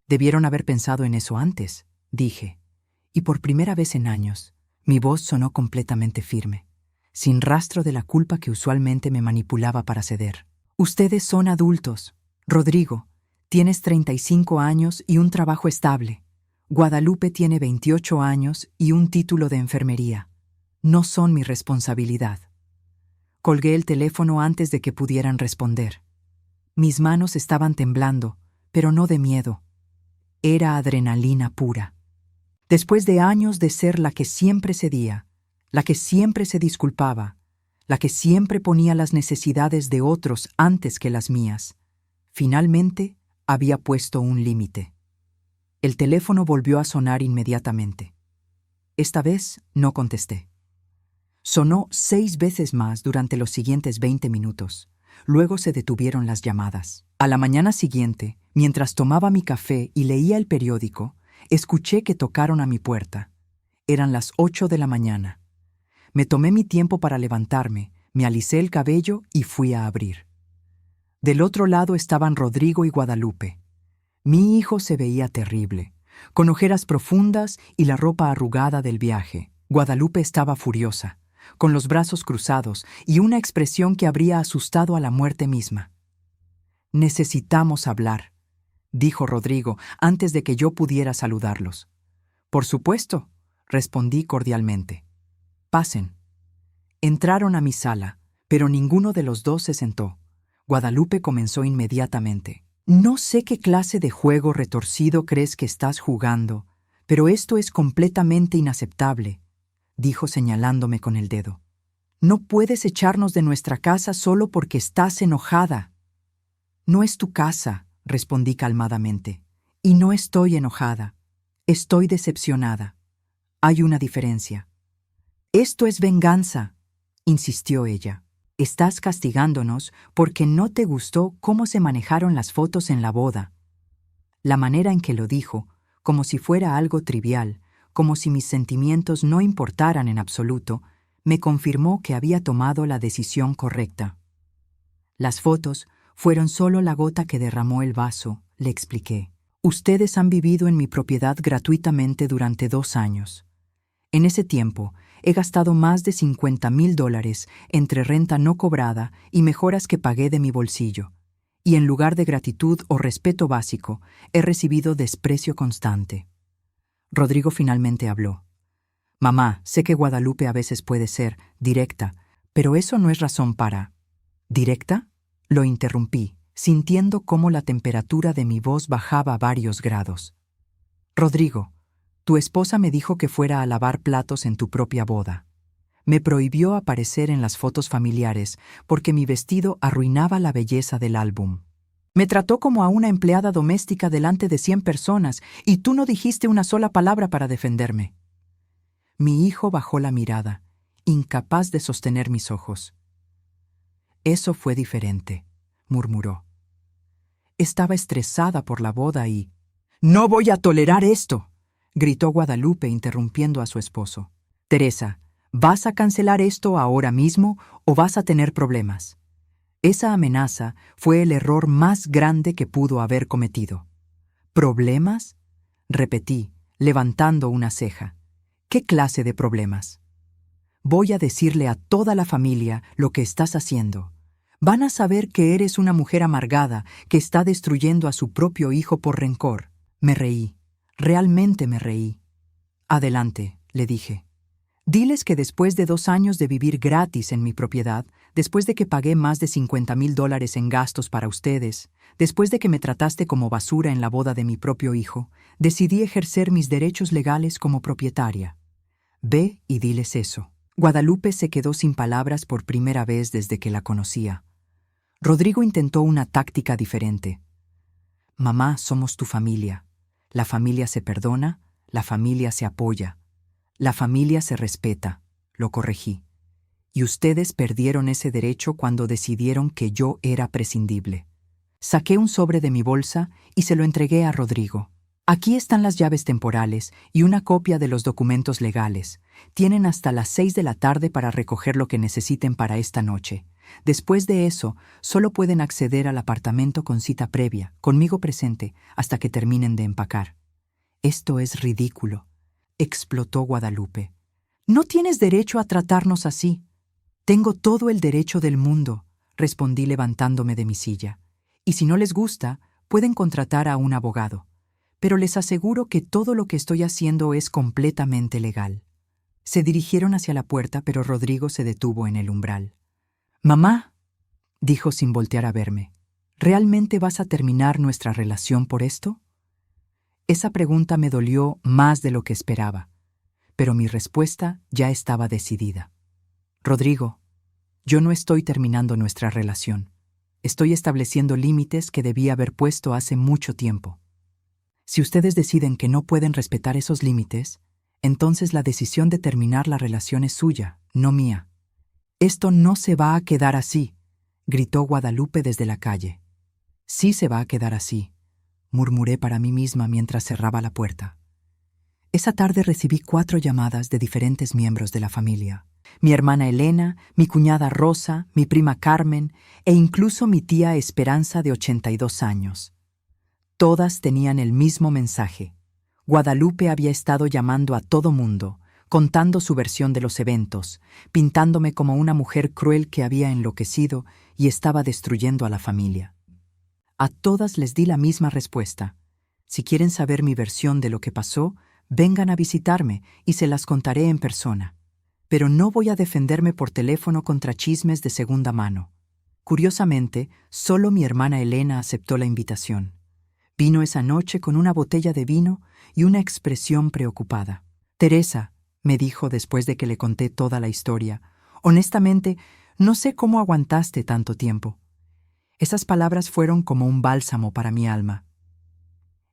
«Debieron haber pensado en eso antes», dije. Y por primera vez en años, mi voz sonó completamente firme, sin rastro de la culpa que usualmente me manipulaba para ceder. «Ustedes son adultos. Rodrigo, tienes 35 años y un trabajo estable. Guadalupe tiene 28 años y un título de enfermería. No son mi responsabilidad». Colgué el teléfono antes de que pudieran responder. Mis manos estaban temblando, pero no de miedo. Era adrenalina pura. Después de años de ser la que siempre cedía, la que siempre se disculpaba, la que siempre ponía las necesidades de otros antes que las mías, finalmente había puesto un límite. El teléfono volvió a sonar inmediatamente. Esta vez no contesté. Sonó 6 veces más durante los siguientes 20 minutos. Luego se detuvieron las llamadas. A la mañana siguiente, mientras tomaba mi café y leía el periódico, escuché que tocaron a mi puerta. Eran las 8 de la mañana. Me tomé mi tiempo para levantarme, me alisé el cabello y fui a abrir. Del otro lado estaban Rodrigo y Guadalupe. Mi hijo se veía terrible, con ojeras profundas y la ropa arrugada del viaje. Guadalupe estaba furiosa, con los brazos cruzados y una expresión que habría asustado a la muerte misma. «Necesitamos hablar», dijo Rodrigo antes de que yo pudiera saludarlos. «Por supuesto», respondí cordialmente. «Pasen». Entraron a mi sala, pero ninguno de los dos se sentó. Guadalupe comenzó inmediatamente. «No sé qué clase de juego retorcido crees que estás jugando, pero esto es completamente inaceptable», dijo señalándome con el dedo. «No puedes echarnos de nuestra casa solo porque estás enojada». «No es tu casa», respondí calmadamente. «Y no estoy enojada. Estoy decepcionada. Hay una diferencia». «Esto es venganza», insistió ella. «Estás castigándonos porque no te gustó cómo se manejaron las fotos en la boda». La manera en que lo dijo, como si fuera algo trivial, como si mis sentimientos no importaran en absoluto, me confirmó que había tomado la decisión correcta. «Las fotos fueron solo la gota que derramó el vaso», le expliqué. «Ustedes han vivido en mi propiedad gratuitamente durante 2 años. En ese tiempo, he gastado más de $50,000 entre renta no cobrada y mejoras que pagué de mi bolsillo. Y en lugar de gratitud o respeto básico, he recibido desprecio constante». Rodrigo finalmente habló. «Mamá, sé que Guadalupe a veces puede ser directa, pero eso no es razón para...» «¿Directa?», lo interrumpí, sintiendo cómo la temperatura de mi voz bajaba varios grados. «Rodrigo, tu esposa me dijo que fuera a lavar platos en tu propia boda. Me prohibió aparecer en las fotos familiares porque mi vestido arruinaba la belleza del álbum. Me trató como a una empleada doméstica delante de 100 personas y tú no dijiste una sola palabra para defenderme». Mi hijo bajó la mirada, incapaz de sostener mis ojos. «Eso fue diferente», murmuró. Estaba estresada por la boda y... «No voy a tolerar esto», gritó Guadalupe interrumpiendo a su esposo. «Teresa, ¿vas a cancelar esto ahora mismo o vas a tener problemas?» Esa amenaza fue el error más grande que pudo haber cometido. «¿Problemas?», repetí, levantando una ceja. «¿Qué clase de problemas?». «Voy a decirle a toda la familia lo que estás haciendo. Van a saber que eres una mujer amargada que está destruyendo a su propio hijo por rencor». Me reí. Realmente me reí. «Adelante», le dije. «Diles que después de 2 años de vivir gratis en mi propiedad, después de que pagué más de $50,000 en gastos para ustedes, después de que me trataste como basura en la boda de mi propio hijo, decidí ejercer mis derechos legales como propietaria. Ve y diles eso». Guadalupe se quedó sin palabras por primera vez desde que la conocía. Rodrigo intentó una táctica diferente. «Mamá, somos tu familia. La familia se perdona, la familia se apoya. La familia se respeta», lo corregí. «Y ustedes perdieron ese derecho cuando decidieron que yo era prescindible». Saqué un sobre de mi bolsa y se lo entregué a Rodrigo. «Aquí están las llaves temporales y una copia de los documentos legales. Tienen hasta las 6 de la tarde para recoger lo que necesiten para esta noche. Después de eso, solo pueden acceder al apartamento con cita previa, conmigo presente, hasta que terminen de empacar». «Esto es ridículo», explotó Guadalupe. «No tienes derecho a tratarnos así». «Tengo todo el derecho del mundo», respondí levantándome de mi silla. «Y si no les gusta, pueden contratar a un abogado. Pero les aseguro que todo lo que estoy haciendo es completamente legal». Se dirigieron hacia la puerta, pero Rodrigo se detuvo en el umbral. «Mamá», dijo sin voltear a verme, «¿realmente vas a terminar nuestra relación por esto?». Esa pregunta me dolió más de lo que esperaba, pero mi respuesta ya estaba decidida. «Rodrigo, yo no estoy terminando nuestra relación. Estoy estableciendo límites que debí haber puesto hace mucho tiempo. Si ustedes deciden que no pueden respetar esos límites, Entonces la decisión de terminar la relación es suya, no mía. Esto no se va a quedar así, gritó Guadalupe desde la calle. Sí se va a quedar así, murmuré para mí misma mientras cerraba la puerta. Esa tarde recibí 4 llamadas de diferentes miembros de la familia. Mi hermana Elena, mi cuñada Rosa, mi prima Carmen e incluso mi tía Esperanza de 82 años. Todas tenían el mismo mensaje. Guadalupe había estado llamando a todo mundo, contando su versión de los eventos, pintándome como una mujer cruel que había enloquecido y estaba destruyendo a la familia. A todas les di la misma respuesta. Si quieren saber mi versión de lo que pasó, vengan a visitarme y se las contaré en persona. Pero no voy a defenderme por teléfono contra chismes de segunda mano. Curiosamente, solo mi hermana Elena aceptó la invitación. Vino esa noche con una botella de vino y una expresión preocupada. «Teresa», me dijo después de que le conté toda la historia, «honestamente, no sé cómo aguantaste tanto tiempo». Esas palabras fueron como un bálsamo para mi alma.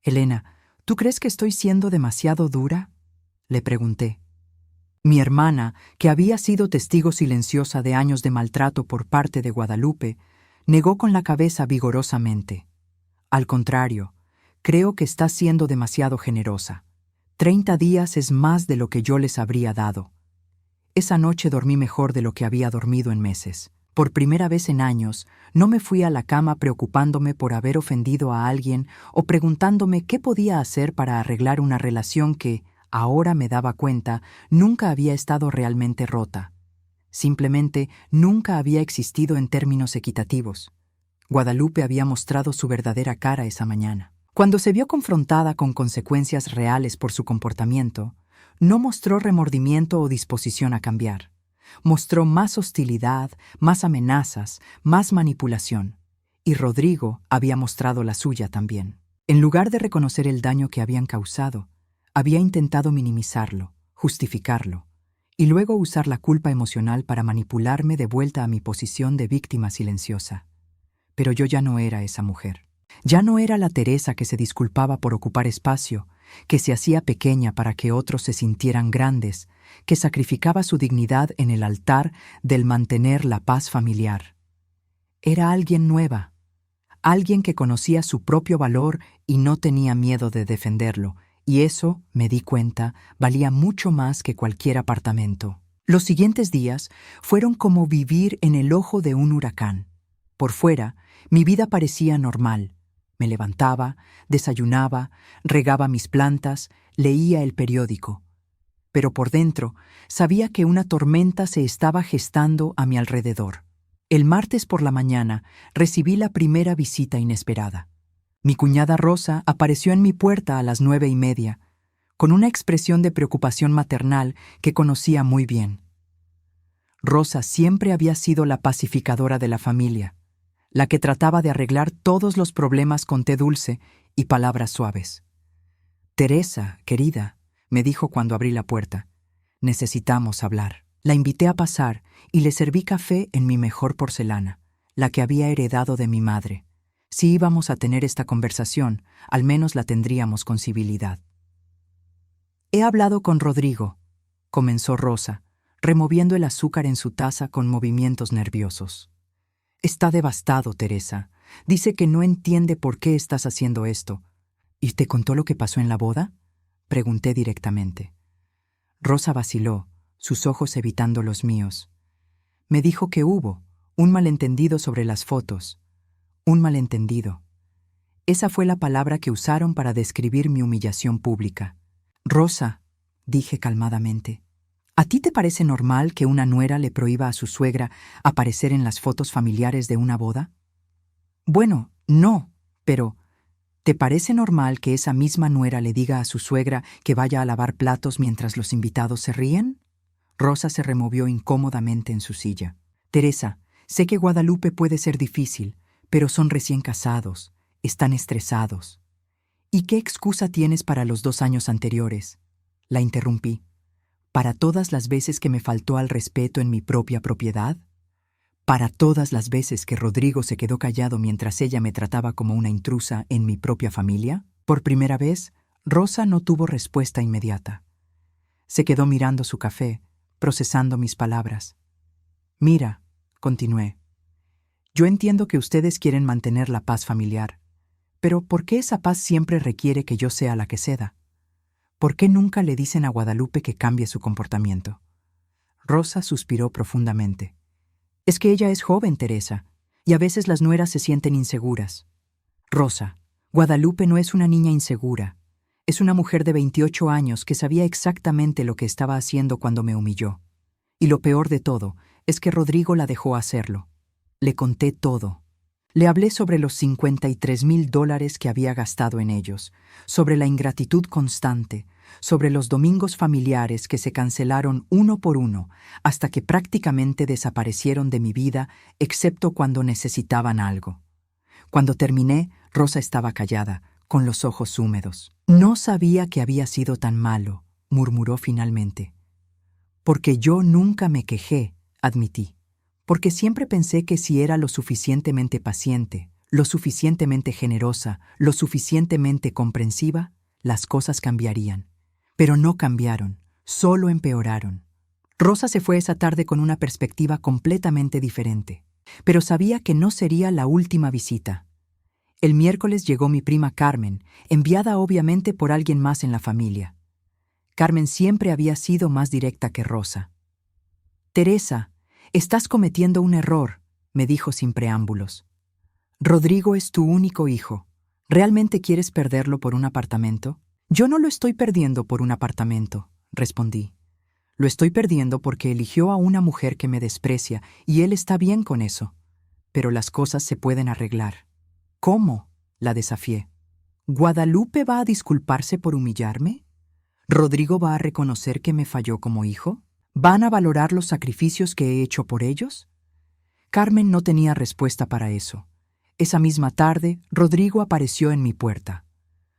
«Elena, ¿tú crees que estoy siendo demasiado dura?», le pregunté. Mi hermana, que había sido testigo silenciosa de años de maltrato por parte de Guadalupe, negó con la cabeza vigorosamente. Al contrario, creo que estás siendo demasiado generosa. 30 días es más de lo que yo les habría dado. Esa noche dormí mejor de lo que había dormido en meses. Por primera vez en años, no me fui a la cama preocupándome por haber ofendido a alguien o preguntándome qué podía hacer para arreglar una relación que, ahora me daba cuenta, nunca había estado realmente rota. Simplemente nunca había existido en términos equitativos. Guadalupe había mostrado su verdadera cara esa mañana. Cuando se vio confrontada con consecuencias reales por su comportamiento, no mostró remordimiento o disposición a cambiar. Mostró más hostilidad, más amenazas, más manipulación. Y Rodrigo había mostrado la suya también. En lugar de reconocer el daño que habían causado, había intentado minimizarlo, justificarlo, y luego usar la culpa emocional para manipularme de vuelta a mi posición de víctima silenciosa. Pero yo ya no era esa mujer. Ya no era la Teresa que se disculpaba por ocupar espacio, que se hacía pequeña para que otros se sintieran grandes, que sacrificaba su dignidad en el altar del mantener la paz familiar. Era alguien nueva, alguien que conocía su propio valor y no tenía miedo de defenderlo, y eso, me di cuenta, valía mucho más que cualquier apartamento. Los siguientes días fueron como vivir en el ojo de un huracán. Por fuera, mi vida parecía normal. Me levantaba, desayunaba, regaba mis plantas, leía el periódico. Pero por dentro, sabía que una tormenta se estaba gestando a mi alrededor. El martes por la mañana recibí la primera visita inesperada. Mi cuñada Rosa apareció en mi puerta a las 9:30, con una expresión de preocupación maternal que conocía muy bien. Rosa siempre había sido la pacificadora de la familia, la que trataba de arreglar todos los problemas con té dulce y palabras suaves. «Teresa, querida», me dijo cuando abrí la puerta, «necesitamos hablar». La invité a pasar y le serví café en mi mejor porcelana, la que había heredado de mi madre. Si íbamos a tener esta conversación, al menos la tendríamos con civilidad. «He hablado con Rodrigo», comenzó Rosa, removiendo el azúcar en su taza con movimientos nerviosos. «Está devastado, Teresa. Dice que no entiende por qué estás haciendo esto». «¿Y te contó lo que pasó en la boda?», pregunté directamente. Rosa vaciló, sus ojos evitando los míos. Me dijo que hubo un malentendido sobre las fotos. Un malentendido. Esa fue la palabra que usaron para describir mi humillación pública. «Rosa», dije calmadamente, ¿a ti te parece normal que una nuera le prohíba a su suegra aparecer en las fotos familiares de una boda? Bueno, no, pero ¿te parece normal que esa misma nuera le diga a su suegra que vaya a lavar platos mientras los invitados se ríen? Rosa se removió incómodamente en su silla. «Teresa, sé que Guadalupe puede ser difícil, pero son recién casados, están estresados. ¿Y qué excusa tienes para los 2 años anteriores?», la interrumpí. «¿Para todas las veces que me faltó al respeto en mi propia propiedad? ¿Para todas las veces que Rodrigo se quedó callado mientras ella me trataba como una intrusa en mi propia familia?» Por primera vez, Rosa no tuvo respuesta inmediata. Se quedó mirando su café, procesando mis palabras. Mira, continué, yo entiendo que ustedes quieren mantener la paz familiar, pero ¿por qué esa paz siempre requiere que yo sea la que ceda? ¿Por qué nunca le dicen a Guadalupe que cambie su comportamiento? Rosa suspiró profundamente. Es que ella es joven, Teresa, y a veces las nueras se sienten inseguras. Rosa, Guadalupe no es una niña insegura. Es una mujer de 28 años que sabía exactamente lo que estaba haciendo cuando me humilló. Y lo peor de todo es que Rodrigo la dejó hacerlo. Le conté todo. Le hablé sobre los $53,000 que había gastado en ellos, sobre la ingratitud constante, sobre los domingos familiares que se cancelaron uno por uno hasta que prácticamente desaparecieron de mi vida, excepto cuando necesitaban algo. Cuando terminé, Rosa estaba callada, con los ojos húmedos. No sabía que había sido tan malo, murmuró finalmente. Porque yo nunca me quejé, admití. Porque siempre pensé que si era lo suficientemente paciente, lo suficientemente generosa, lo suficientemente comprensiva, las cosas cambiarían. Pero no cambiaron, solo empeoraron. Rosa se fue esa tarde con una perspectiva completamente diferente, pero sabía que no sería la última visita. El miércoles llegó mi prima Carmen, enviada obviamente por alguien más en la familia. Carmen siempre había sido más directa que Rosa. «Teresa, estás cometiendo un error», me dijo sin preámbulos. «Rodrigo es tu único hijo. ¿Realmente quieres perderlo por un apartamento?» «Yo no lo estoy perdiendo por un apartamento», respondí. «Lo estoy perdiendo porque eligió a una mujer que me desprecia y él está bien con eso. Pero las cosas se pueden arreglar». «¿Cómo?», la desafié. «¿Guadalupe va a disculparse por humillarme? ¿Rodrigo va a reconocer que me falló como hijo? ¿Van a valorar los sacrificios que he hecho por ellos?» Carmen no tenía respuesta para eso. Esa misma tarde, Rodrigo apareció en mi puerta.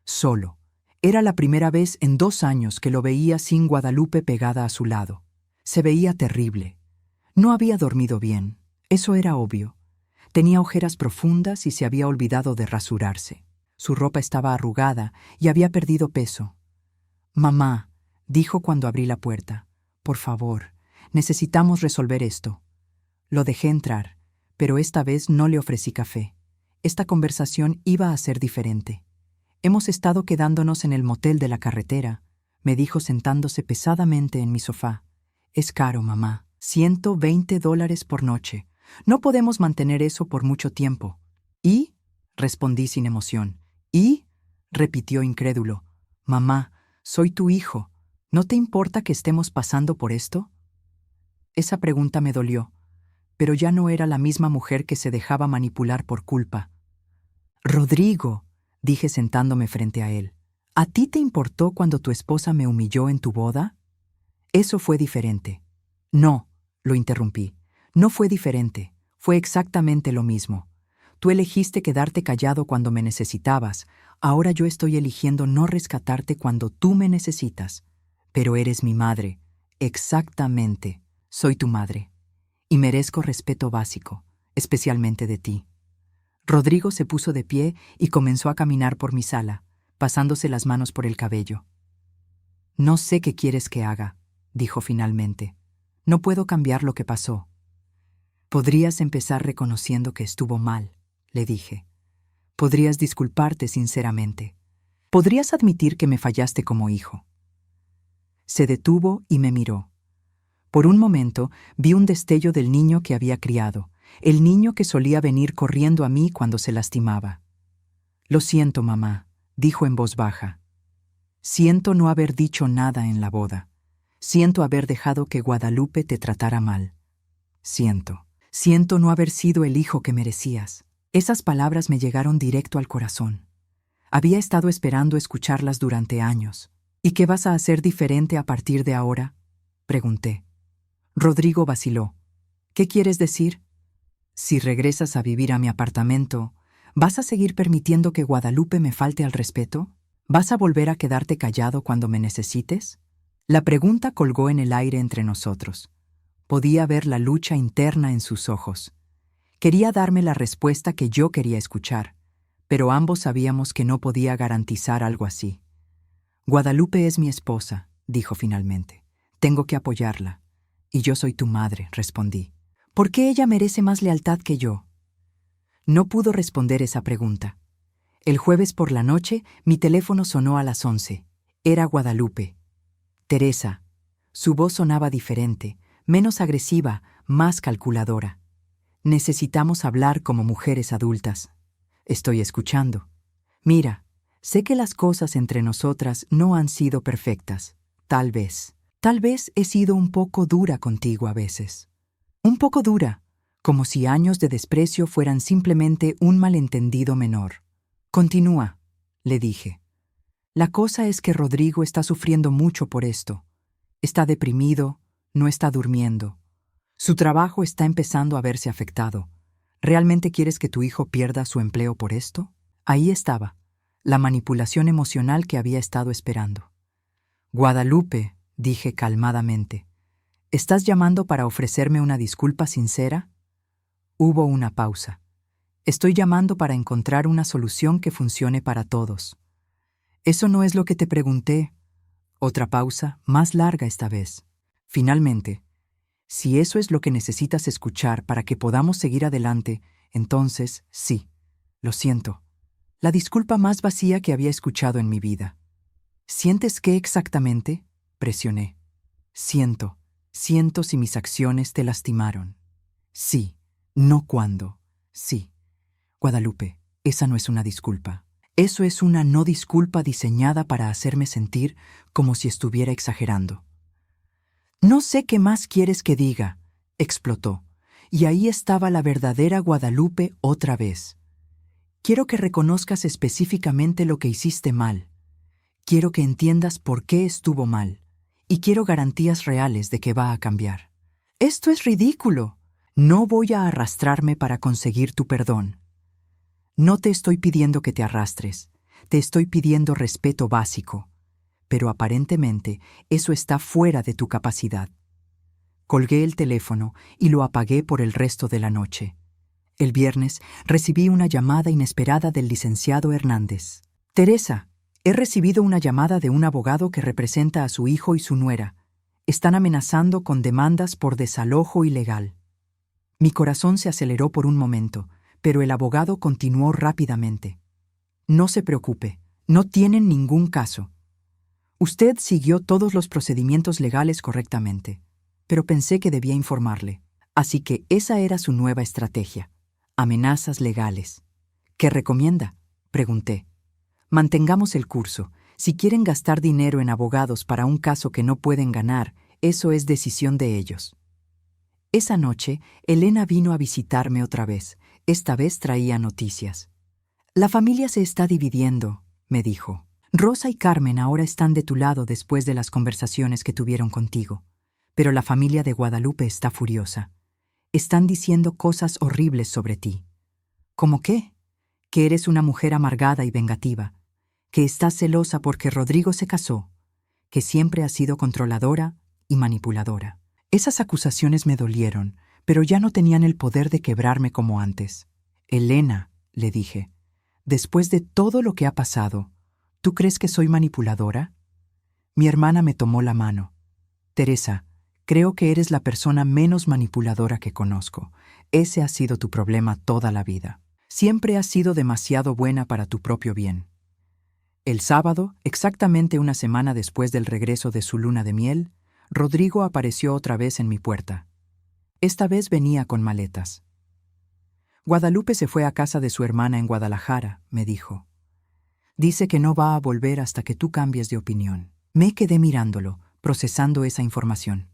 Solo. Era la primera vez en 2 años que lo veía sin Guadalupe pegada a su lado. Se veía terrible. No había dormido bien. Eso era obvio. Tenía ojeras profundas y se había olvidado de rasurarse. Su ropa estaba arrugada y había perdido peso. «Mamá», dijo cuando abrí la puerta, «por favor, necesitamos resolver esto». Lo dejé entrar, pero esta vez no le ofrecí café. Esta conversación iba a ser diferente. «Hemos estado quedándonos en el motel de la carretera», me dijo sentándose pesadamente en mi sofá. «Es caro, mamá. $120 por noche. No podemos mantener eso por mucho tiempo». «¿Y?», respondí sin emoción. «¿Y?», repitió incrédulo. «Mamá, soy tu hijo. ¿No te importa que estemos pasando por esto?» Esa pregunta me dolió, pero ya no era la misma mujer que se dejaba manipular por culpa. «Rodrigo», dije sentándome frente a él, ¿a ti te importó cuando tu esposa me humilló en tu boda? Eso fue diferente. No, lo interrumpí. No fue diferente. Fue exactamente lo mismo. Tú elegiste quedarte callado cuando me necesitabas. Ahora yo estoy eligiendo no rescatarte cuando tú me necesitas. Pero eres mi madre. Exactamente. Soy tu madre. Y merezco respeto básico, especialmente de ti. Rodrigo se puso de pie y comenzó a caminar por mi sala, pasándose las manos por el cabello. «No sé qué quieres que haga», dijo finalmente. «No puedo cambiar lo que pasó». «Podrías empezar reconociendo que estuvo mal», le dije. «Podrías disculparte sinceramente. Podrías admitir que me fallaste como hijo». Se detuvo y me miró. Por un momento vi un destello del niño que había criado, el niño que solía venir corriendo a mí cuando se lastimaba. «Lo siento, mamá», dijo en voz baja. «Siento no haber dicho nada en la boda. Siento haber dejado que Guadalupe te tratara mal. Siento no haber sido el hijo que merecías». Esas palabras me llegaron directo al corazón. Había estado esperando escucharlas durante años. «¿Y qué vas a hacer diferente a partir de ahora?», pregunté. Rodrigo vaciló. «¿Qué quieres decir?» «Si regresas a vivir a mi apartamento, ¿vas a seguir permitiendo que Guadalupe me falte al respeto? ¿Vas a volver a quedarte callado cuando me necesites?» La pregunta colgó en el aire entre nosotros. Podía ver la lucha interna en sus ojos. Quería darme la respuesta que yo quería escuchar, pero ambos sabíamos que no podía garantizar algo así. «Guadalupe es mi esposa», dijo finalmente. Tengo que apoyarla. Y yo soy tu madre, respondí. ¿Por qué ella merece más lealtad que yo? No pudo responder esa pregunta. El jueves por la noche, mi teléfono sonó a las 11. Era Guadalupe. Teresa. Su voz sonaba diferente, menos agresiva, más calculadora. Necesitamos hablar como mujeres adultas. Estoy escuchando. Mira, sé que las cosas entre nosotras no han sido perfectas. Tal vez he sido un poco dura contigo a veces. Un poco dura, como si años de desprecio fueran simplemente un malentendido menor. Continúa, le dije. La cosa es que Rodrigo está sufriendo mucho por esto. Está deprimido, no está durmiendo. Su trabajo está empezando a verse afectado. ¿Realmente quieres que tu hijo pierda su empleo por esto? Ahí estaba, la manipulación emocional que había estado esperando. Guadalupe, dije calmadamente, ¿estás llamando para ofrecerme una disculpa sincera? Hubo una pausa. Estoy llamando para encontrar una solución que funcione para todos. Eso no es lo que te pregunté. Otra pausa, más larga esta vez. Finalmente, si eso es lo que necesitas escuchar para que podamos seguir adelante, entonces, sí, lo siento. La disculpa más vacía que había escuchado en mi vida. ¿Sientes qué exactamente? Presioné. Siento si mis acciones te lastimaron. Sí, no cuándo. Sí. Guadalupe, esa no es una disculpa. Eso es una no disculpa diseñada para hacerme sentir como si estuviera exagerando. No sé qué más quieres que diga, explotó, y ahí estaba la verdadera Guadalupe otra vez. Quiero que reconozcas específicamente lo que hiciste mal. Quiero que entiendas por qué estuvo mal, y quiero garantías reales de que va a cambiar. Esto es ridículo. No voy a arrastrarme para conseguir tu perdón. No te estoy pidiendo que te arrastres, te estoy pidiendo respeto básico, pero aparentemente eso está fuera de tu capacidad. Colgué el teléfono y lo apagué por el resto de la noche. El viernes recibí una llamada inesperada del licenciado Hernández. Teresa, he recibido una llamada de un abogado que representa a su hijo y su nuera. Están amenazando con demandas por desalojo ilegal. Mi corazón se aceleró por un momento, pero el abogado continuó rápidamente. No se preocupe, no tienen ningún caso. Usted siguió todos los procedimientos legales correctamente, pero pensé que debía informarle. Así que esa era su nueva estrategia. Amenazas legales. ¿Qué recomienda? Pregunté. Mantengamos el curso. Si quieren gastar dinero en abogados para un caso que no pueden ganar, eso es decisión de ellos. Esa noche, Elena vino a visitarme otra vez. Esta vez traía noticias. La familia se está dividiendo, me dijo. Rosa y Carmen ahora están de tu lado después de las conversaciones que tuvieron contigo. Pero la familia de Guadalupe está furiosa. Están diciendo cosas horribles sobre ti. ¿Cómo qué? Que eres una mujer amargada y vengativa, que estás celosa porque Rodrigo se casó, que siempre has sido controladora y manipuladora. Esas acusaciones me dolieron, pero ya no tenían el poder de quebrarme como antes. Elena, le dije, después de todo lo que ha pasado, ¿tú crees que soy manipuladora? Mi hermana me tomó la mano. Teresa, creo que eres la persona menos manipuladora que conozco. Ese ha sido tu problema toda la vida. Siempre has sido demasiado buena para tu propio bien. El sábado, exactamente una semana después del regreso de su luna de miel, Rodrigo apareció otra vez en mi puerta. Esta vez venía con maletas. Guadalupe se fue a casa de su hermana en Guadalajara, me dijo. Dice que no va a volver hasta que tú cambies de opinión. Me quedé mirándolo, procesando esa información.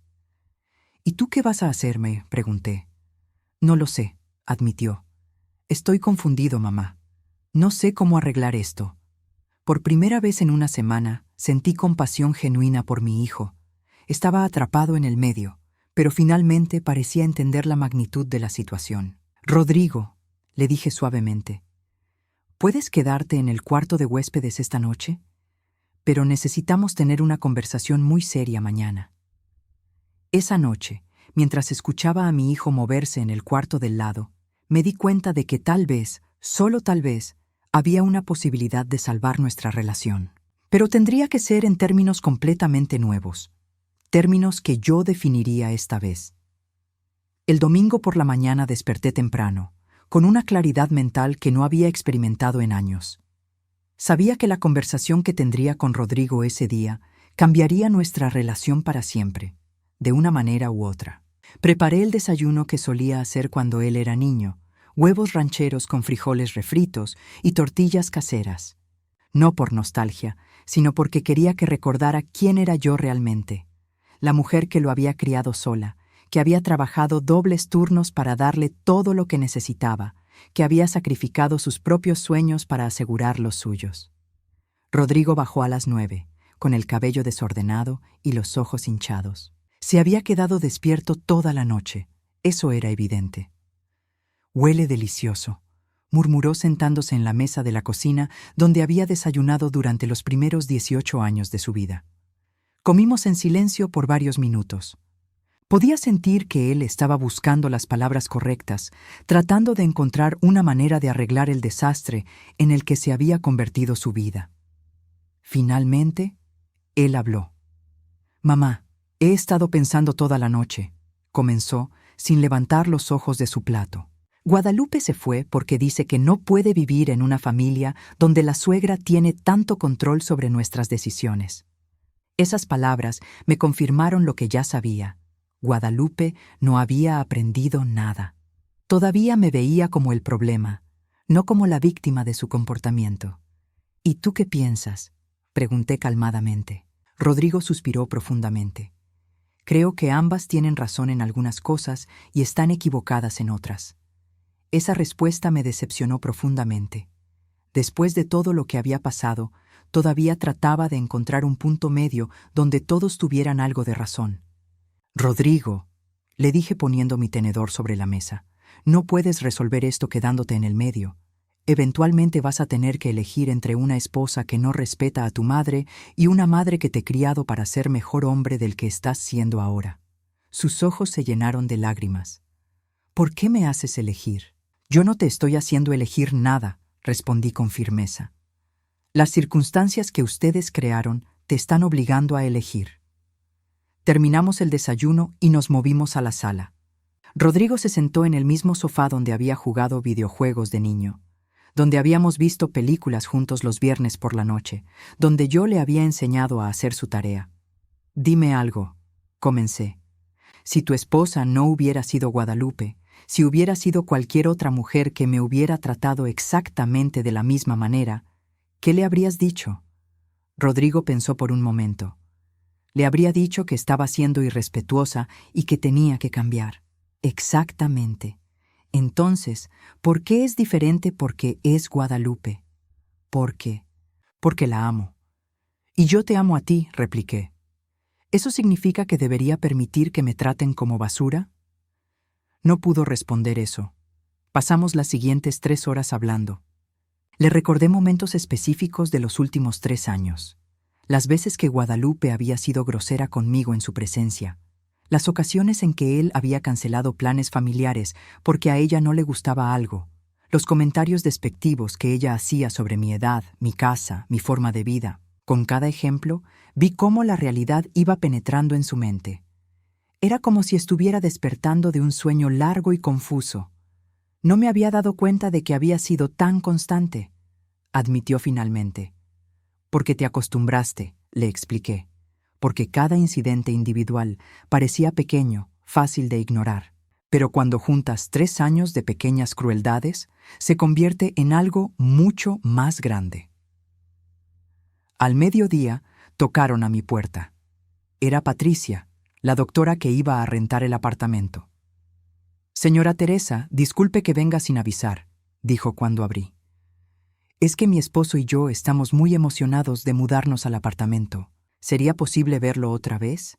¿Y tú qué vas a hacerme? Pregunté. No lo sé, admitió. Estoy confundido, mamá. No sé cómo arreglar esto. Por primera vez en una semana, sentí compasión genuina por mi hijo. Estaba atrapado en el medio, pero finalmente parecía entender la magnitud de la situación. Rodrigo, le dije suavemente, ¿puedes quedarte en el cuarto de huéspedes esta noche? Pero necesitamos tener una conversación muy seria mañana. Esa noche, mientras escuchaba a mi hijo moverse en el cuarto del lado, me di cuenta de que tal vez, solo tal vez, había una posibilidad de salvar nuestra relación. Pero tendría que ser en términos completamente nuevos, términos que yo definiría esta vez. El domingo por la mañana desperté temprano, con una claridad mental que no había experimentado en años. Sabía que la conversación que tendría con Rodrigo ese día cambiaría nuestra relación para siempre, de una manera u otra. Preparé el desayuno que solía hacer cuando él era niño, huevos rancheros con frijoles refritos y tortillas caseras. No por nostalgia, sino porque quería que recordara quién era yo realmente, la mujer que lo había criado sola, que había trabajado dobles turnos para darle todo lo que necesitaba, que había sacrificado sus propios sueños para asegurar los suyos. Rodrigo bajó a las 9, con el cabello desordenado y los ojos hinchados. Se había quedado despierto toda la noche, eso era evidente. «Huele delicioso», murmuró sentándose en la mesa de la cocina donde había desayunado durante los primeros 18 años de su vida. Comimos en silencio por varios minutos. Podía sentir que él estaba buscando las palabras correctas, tratando de encontrar una manera de arreglar el desastre en el que se había convertido su vida. Finalmente, él habló. «Mamá, he estado pensando toda la noche», comenzó, sin levantar los ojos de su plato. «Guadalupe se fue porque dice que no puede vivir en una familia donde la suegra tiene tanto control sobre nuestras decisiones». Esas palabras me confirmaron lo que ya sabía. Guadalupe no había aprendido nada. Todavía me veía como el problema, no como la víctima de su comportamiento. «¿Y tú qué piensas?», pregunté calmadamente. Rodrigo suspiró profundamente. «Creo que ambas tienen razón en algunas cosas y están equivocadas en otras». Esa respuesta me decepcionó profundamente. Después de todo lo que había pasado, todavía trataba de encontrar un punto medio donde todos tuvieran algo de razón. «Rodrigo», le dije poniendo mi tenedor sobre la mesa, «no puedes resolver esto quedándote en el medio. Eventualmente vas a tener que elegir entre una esposa que no respeta a tu madre y una madre que te ha criado para ser mejor hombre del que estás siendo ahora». Sus ojos se llenaron de lágrimas. «¿Por qué me haces elegir?» «Yo no te estoy haciendo elegir nada», respondí con firmeza. «Las circunstancias que ustedes crearon te están obligando a elegir». Terminamos el desayuno y nos movimos a la sala. Rodrigo se sentó en el mismo sofá donde había jugado videojuegos de niño, donde habíamos visto películas juntos los viernes por la noche, donde yo le había enseñado a hacer su tarea. «Dime algo», comencé. «Si tu esposa no hubiera sido Guadalupe, si hubiera sido cualquier otra mujer que me hubiera tratado exactamente de la misma manera, ¿qué le habrías dicho?» Rodrigo pensó por un momento. «Le habría dicho que estaba siendo irrespetuosa y que tenía que cambiar». «Exactamente. Entonces, ¿por qué es diferente porque es Guadalupe?» «Porque la amo». «Y yo te amo a ti», repliqué. «¿Eso significa que debería permitir que me traten como basura?» No pudo responder eso. Pasamos las siguientes 3 horas hablando. Le recordé momentos específicos de los últimos 3 años. Las veces que Guadalupe había sido grosera conmigo en su presencia. Las ocasiones en que él había cancelado planes familiares porque a ella no le gustaba algo. Los comentarios despectivos que ella hacía sobre mi edad, mi casa, mi forma de vida. Con cada ejemplo, vi cómo la realidad iba penetrando en su mente. Era como si estuviera despertando de un sueño largo y confuso. «No me había dado cuenta de que había sido tan constante», admitió finalmente. «Porque te acostumbraste», le expliqué. «Porque cada incidente individual parecía pequeño, fácil de ignorar. Pero cuando juntas 3 años de pequeñas crueldades, se convierte en algo mucho más grande». Al mediodía, tocaron a mi puerta. Era Patricia, la doctora que iba a rentar el apartamento. «Señora Teresa, disculpe que venga sin avisar», dijo cuando abrí. «Es que mi esposo y yo estamos muy emocionados de mudarnos al apartamento. ¿Sería posible verlo otra vez?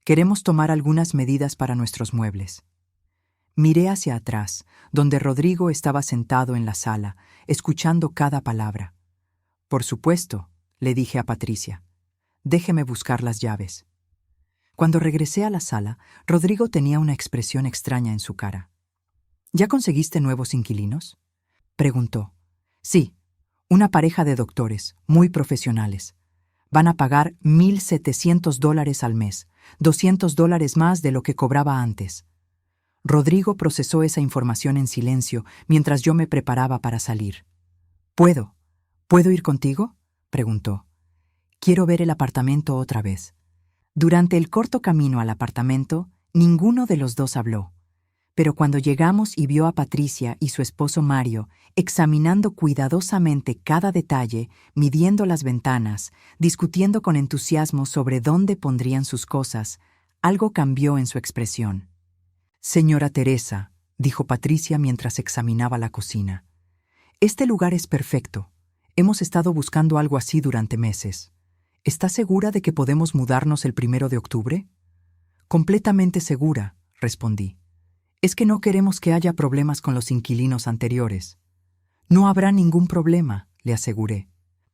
Queremos tomar algunas medidas para nuestros muebles». Miré hacia atrás, donde Rodrigo estaba sentado en la sala, escuchando cada palabra. «Por supuesto», le dije a Patricia. «Déjeme buscar las llaves». Cuando regresé a la sala, Rodrigo tenía una expresión extraña en su cara. «¿Ya conseguiste nuevos inquilinos?», preguntó. «Sí, una pareja de doctores, muy profesionales. Van a pagar $1,700 al mes, $200 más de lo que cobraba antes. Rodrigo procesó esa información en silencio mientras yo me preparaba para salir. ¿Puedo ir contigo?, preguntó. Quiero ver el apartamento otra vez. Durante el corto camino al apartamento, ninguno de los dos habló. Pero cuando llegamos y vio a Patricia y su esposo Mario examinando cuidadosamente cada detalle, midiendo las ventanas, discutiendo con entusiasmo sobre dónde pondrían sus cosas, algo cambió en su expresión. «Señora Teresa», dijo Patricia mientras examinaba la cocina, «este lugar es perfecto. Hemos estado buscando algo así durante meses. ¿Está segura de que podemos mudarnos el 1 de octubre? Completamente segura, respondí. Es que no queremos que haya problemas con los inquilinos anteriores. No habrá ningún problema, le aseguré.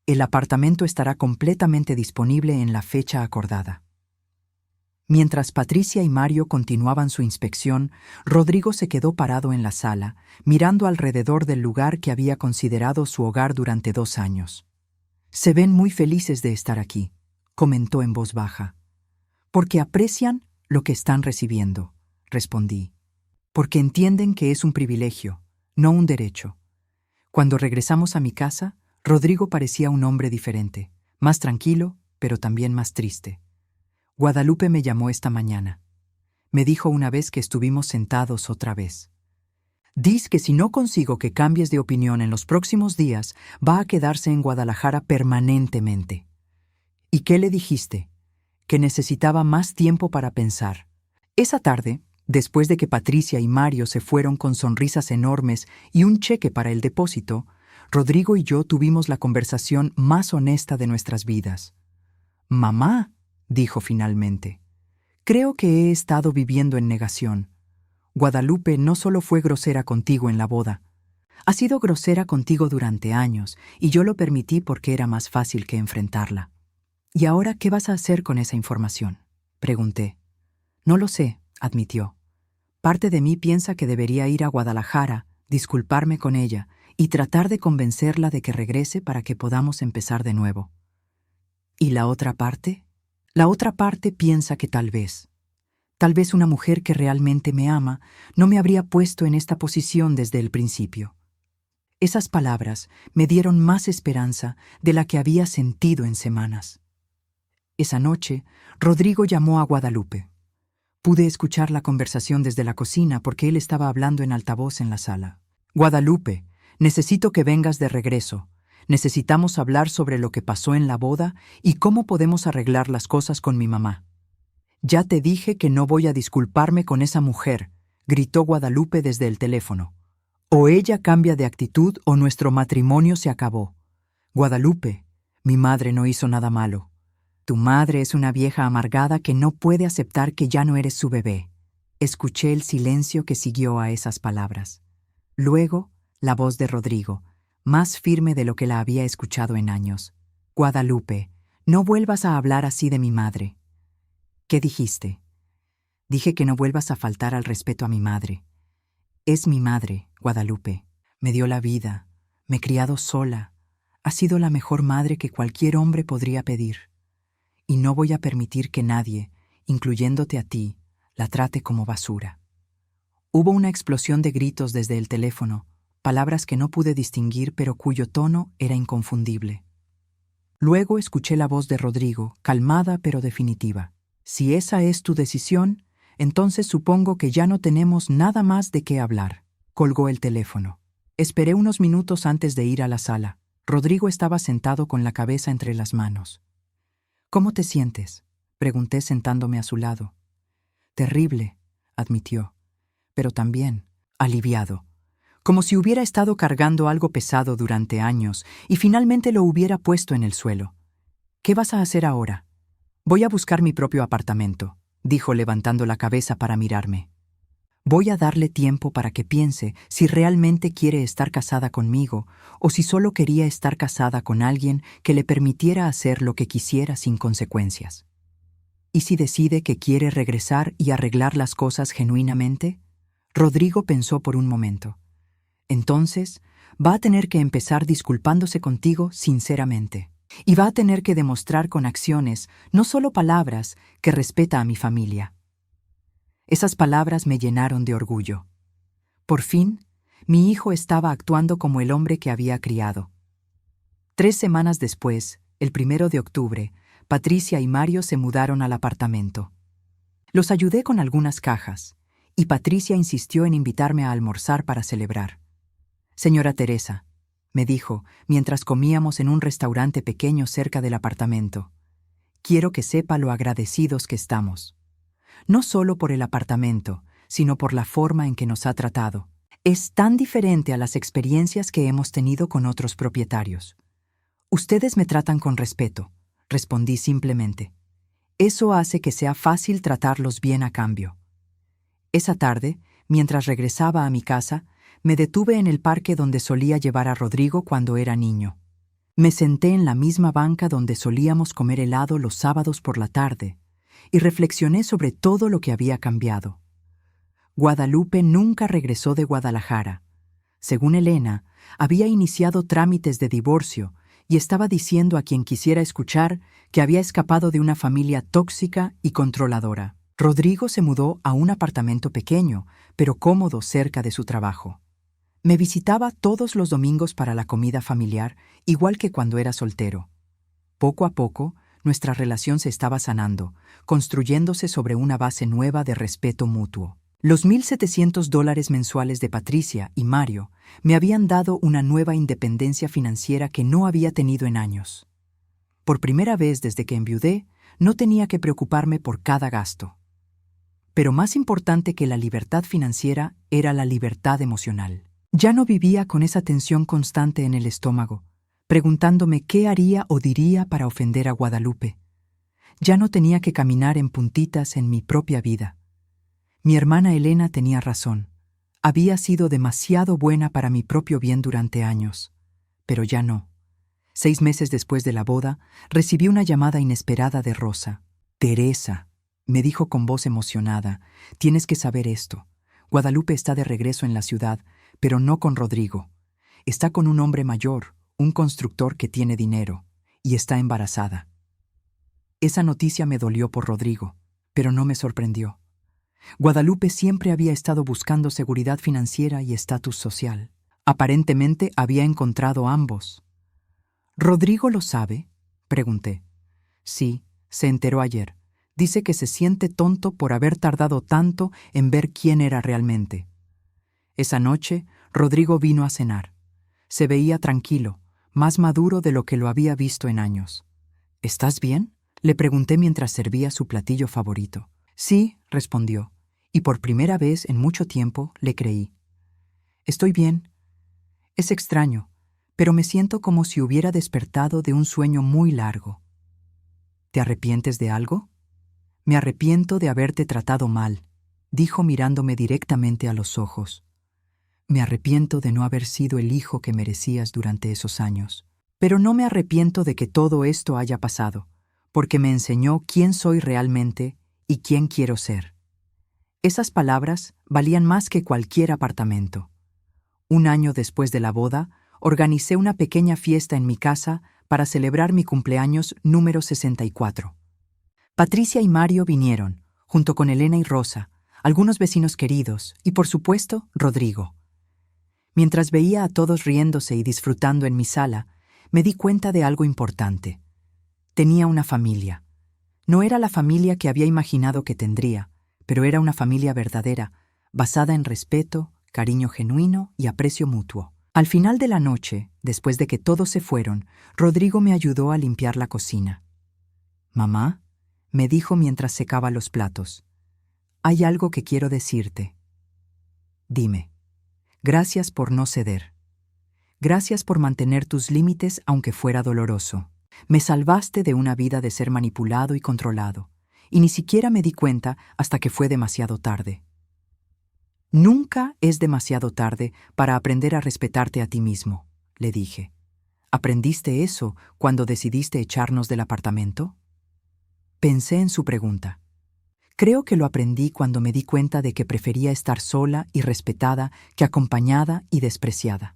El apartamento estará completamente disponible en la fecha acordada. Mientras Patricia y Mario continuaban su inspección, Rodrigo se quedó parado en la sala, mirando alrededor del lugar que había considerado su hogar durante 2 años. «Se ven muy felices de estar aquí», comentó en voz baja. «Porque aprecian lo que están recibiendo», respondí. «Porque entienden que es un privilegio, no un derecho». Cuando regresamos a mi casa, Rodrigo parecía un hombre diferente, más tranquilo, pero también más triste. Guadalupe me llamó esta mañana. Me dijo una vez que estuvimos sentados otra vez. «Diz que si no consigo que cambies de opinión en los próximos días, va a quedarse en Guadalajara permanentemente». «¿Y qué le dijiste?» «Que necesitaba más tiempo para pensar». Esa tarde, después de que Patricia y Mario se fueron con sonrisas enormes y un cheque para el depósito, Rodrigo y yo tuvimos la conversación más honesta de nuestras vidas. «Mamá», dijo finalmente, «creo que he estado viviendo en negación. Guadalupe no solo fue grosera contigo en la boda. Ha sido grosera contigo durante años, y yo lo permití porque era más fácil que enfrentarla». «¿Y ahora qué vas a hacer con esa información?», pregunté. «No lo sé», admitió. «Parte de mí piensa que debería ir a Guadalajara, disculparme con ella y tratar de convencerla de que regrese para que podamos empezar de nuevo». «¿Y la otra parte?». «La otra parte piensa que tal vez una mujer que realmente me ama no me habría puesto en esta posición desde el principio». Esas palabras me dieron más esperanza de la que había sentido en semanas. Esa noche, Rodrigo llamó a Guadalupe. Pude escuchar la conversación desde la cocina porque él estaba hablando en altavoz en la sala. «Guadalupe, necesito que vengas de regreso. Necesitamos hablar sobre lo que pasó en la boda y cómo podemos arreglar las cosas con mi mamá». «Ya te dije que no voy a disculparme con esa mujer», gritó Guadalupe desde el teléfono. «O ella cambia de actitud o nuestro matrimonio se acabó. Guadalupe, mi madre no hizo nada malo. Tu madre es una vieja amargada que no puede aceptar que ya no eres su bebé». Escuché el silencio que siguió a esas palabras. Luego, la voz de Rodrigo, más firme de lo que la había escuchado en años. «Guadalupe, no vuelvas a hablar así de mi madre». «¿Qué dijiste?». «Dije que no vuelvas a faltar al respeto a mi madre. Es mi madre, Guadalupe. Me dio la vida, me he criado sola. Ha sido la mejor madre que cualquier hombre podría pedir. Y no voy a permitir que nadie, incluyéndote a ti, la trate como basura». Hubo una explosión de gritos desde el teléfono, palabras que no pude distinguir pero cuyo tono era inconfundible. Luego escuché la voz de Rodrigo, calmada pero definitiva. «Si esa es tu decisión, entonces supongo que ya no tenemos nada más de qué hablar». Colgó el teléfono. Esperé unos minutos antes de ir a la sala. Rodrigo estaba sentado con la cabeza entre las manos. «¿Cómo te sientes?», pregunté sentándome a su lado. «Terrible», admitió, pero también aliviado, como si hubiera estado cargando algo pesado durante años y finalmente lo hubiera puesto en el suelo. «¿Qué vas a hacer ahora?». «Voy a buscar mi propio apartamento», dijo levantando la cabeza para mirarme. «Voy a darle tiempo para que piense si realmente quiere estar casada conmigo o si solo quería estar casada con alguien que le permitiera hacer lo que quisiera sin consecuencias. ¿Y si decide que quiere regresar y arreglar las cosas genuinamente?». Rodrigo pensó por un momento. «Entonces, va a tener que empezar disculpándose contigo sinceramente». Y va a tener que demostrar con acciones, no solo palabras, que respeta a mi familia. Esas palabras me llenaron de orgullo. Por fin, mi hijo estaba actuando como el hombre que había criado. 3 semanas después, el 1 de octubre, Patricia y Mario se mudaron al apartamento. Los ayudé con algunas cajas, y Patricia insistió en invitarme a almorzar para celebrar. «Señora Teresa», me dijo, mientras comíamos en un restaurante pequeño cerca del apartamento, «quiero que sepa lo agradecidos que estamos. No solo por el apartamento, sino por la forma en que nos ha tratado. Es tan diferente a las experiencias que hemos tenido con otros propietarios. Ustedes me tratan con respeto», respondí simplemente. «Eso hace que sea fácil tratarlos bien a cambio». Esa tarde, mientras regresaba a mi casa, me detuve en el parque donde solía llevar a Rodrigo cuando era niño. Me senté en la misma banca donde solíamos comer helado los sábados por la tarde y reflexioné sobre todo lo que había cambiado. Guadalupe nunca regresó de Guadalajara. Según Elena, había iniciado trámites de divorcio y estaba diciendo a quien quisiera escuchar que había escapado de una familia tóxica y controladora. Rodrigo se mudó a un apartamento pequeño, pero cómodo cerca de su trabajo. Me visitaba todos los domingos para la comida familiar, igual que cuando era soltero. Poco a poco, nuestra relación se estaba sanando, construyéndose sobre una base nueva de respeto mutuo. Los $1,700 mensuales de Patricia y Mario me habían dado una nueva independencia financiera que no había tenido en años. Por primera vez desde que enviudé, no tenía que preocuparme por cada gasto. Pero más importante que la libertad financiera era la libertad emocional. Ya no vivía con esa tensión constante en el estómago, preguntándome qué haría o diría para ofender a Guadalupe. Ya no tenía que caminar en puntitas en mi propia vida. Mi hermana Elena tenía razón. Había sido demasiado buena para mi propio bien durante años. Pero ya no. 6 meses después de la boda, recibí una llamada inesperada de Rosa. «Teresa», me dijo con voz emocionada, «tienes que saber esto. Guadalupe está de regreso en la ciudad, pero no con Rodrigo. Está con un hombre mayor, un constructor que tiene dinero, y está embarazada». Esa noticia me dolió por Rodrigo, pero no me sorprendió. Guadalupe siempre había estado buscando seguridad financiera y estatus social. Aparentemente había encontrado ambos. «¿Rodrigo lo sabe?», pregunté. «Sí, se enteró ayer. Dice que se siente tonto por haber tardado tanto en ver quién era realmente». Esa noche, Rodrigo vino a cenar. Se veía tranquilo, más maduro de lo que lo había visto en años. «¿Estás bien?», le pregunté mientras servía su platillo favorito. «Sí», respondió, y por primera vez en mucho tiempo le creí. «Estoy bien. Es extraño, pero me siento como si hubiera despertado de un sueño muy largo». «¿Te arrepientes de algo?». «Me arrepiento de haberte tratado mal», dijo mirándome directamente a los ojos. «Me arrepiento de no haber sido el hijo que merecías durante esos años. Pero no me arrepiento de que todo esto haya pasado, porque me enseñó quién soy realmente y quién quiero ser». Esas palabras valían más que cualquier apartamento. 1 año después de la boda, organicé una pequeña fiesta en mi casa para celebrar mi cumpleaños número 64. Patricia y Mario vinieron, junto con Elena y Rosa, algunos vecinos queridos y, por supuesto, Rodrigo. Mientras veía a todos riéndose y disfrutando en mi sala, me di cuenta de algo importante. Tenía una familia. No era la familia que había imaginado que tendría, pero era una familia verdadera, basada en respeto, cariño genuino y aprecio mutuo. Al final de la noche, después de que todos se fueron, Rodrigo me ayudó a limpiar la cocina. «Mamá», me dijo mientras secaba los platos, «hay algo que quiero decirte». «Dime». «Gracias por no ceder. Gracias por mantener tus límites aunque fuera doloroso. Me salvaste de una vida de ser manipulado y controlado, y ni siquiera me di cuenta hasta que fue demasiado tarde». «Nunca es demasiado tarde para aprender a respetarte a ti mismo», le dije. «¿Aprendiste eso cuando decidiste echarnos del apartamento?». Pensé en su pregunta. Creo que lo aprendí cuando me di cuenta de que prefería estar sola y respetada que acompañada y despreciada.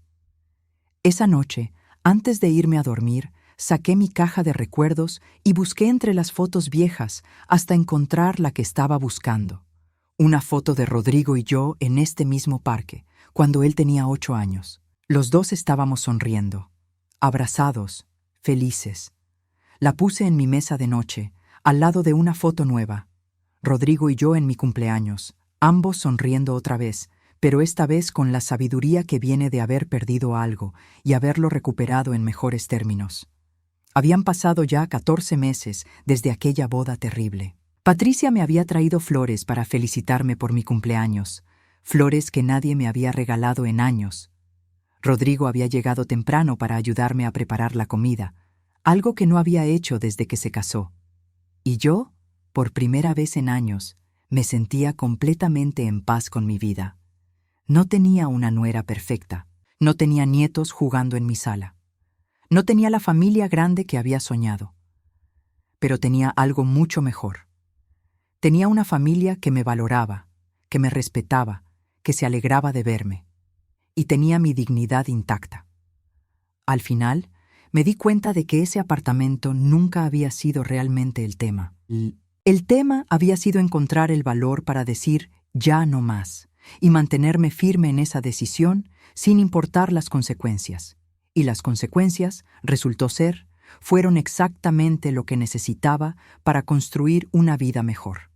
Esa noche, antes de irme a dormir, saqué mi caja de recuerdos y busqué entre las fotos viejas hasta encontrar la que estaba buscando. Una foto de Rodrigo y yo en este mismo parque, cuando él tenía 8 años. Los dos estábamos sonriendo, abrazados, felices. La puse en mi mesa de noche, al lado de una foto nueva. Rodrigo y yo en mi cumpleaños, ambos sonriendo otra vez, pero esta vez con la sabiduría que viene de haber perdido algo y haberlo recuperado en mejores términos. Habían pasado ya 14 meses desde aquella boda terrible. Patricia me había traído flores para felicitarme por mi cumpleaños, flores que nadie me había regalado en años. Rodrigo había llegado temprano para ayudarme a preparar la comida, algo que no había hecho desde que se casó. Y yo, por primera vez en años, me sentía completamente en paz con mi vida. No tenía una nuera perfecta, no tenía nietos jugando en mi sala. No tenía la familia grande que había soñado, pero tenía algo mucho mejor. Tenía una familia que me valoraba, que me respetaba, que se alegraba de verme, y tenía mi dignidad intacta. Al final, me di cuenta de que ese apartamento nunca había sido realmente el tema. El tema había sido encontrar el valor para decir ya no más, y mantenerme firme en esa decisión sin importar las consecuencias. Y las consecuencias, resultó ser, fueron exactamente lo que necesitaba para construir una vida mejor.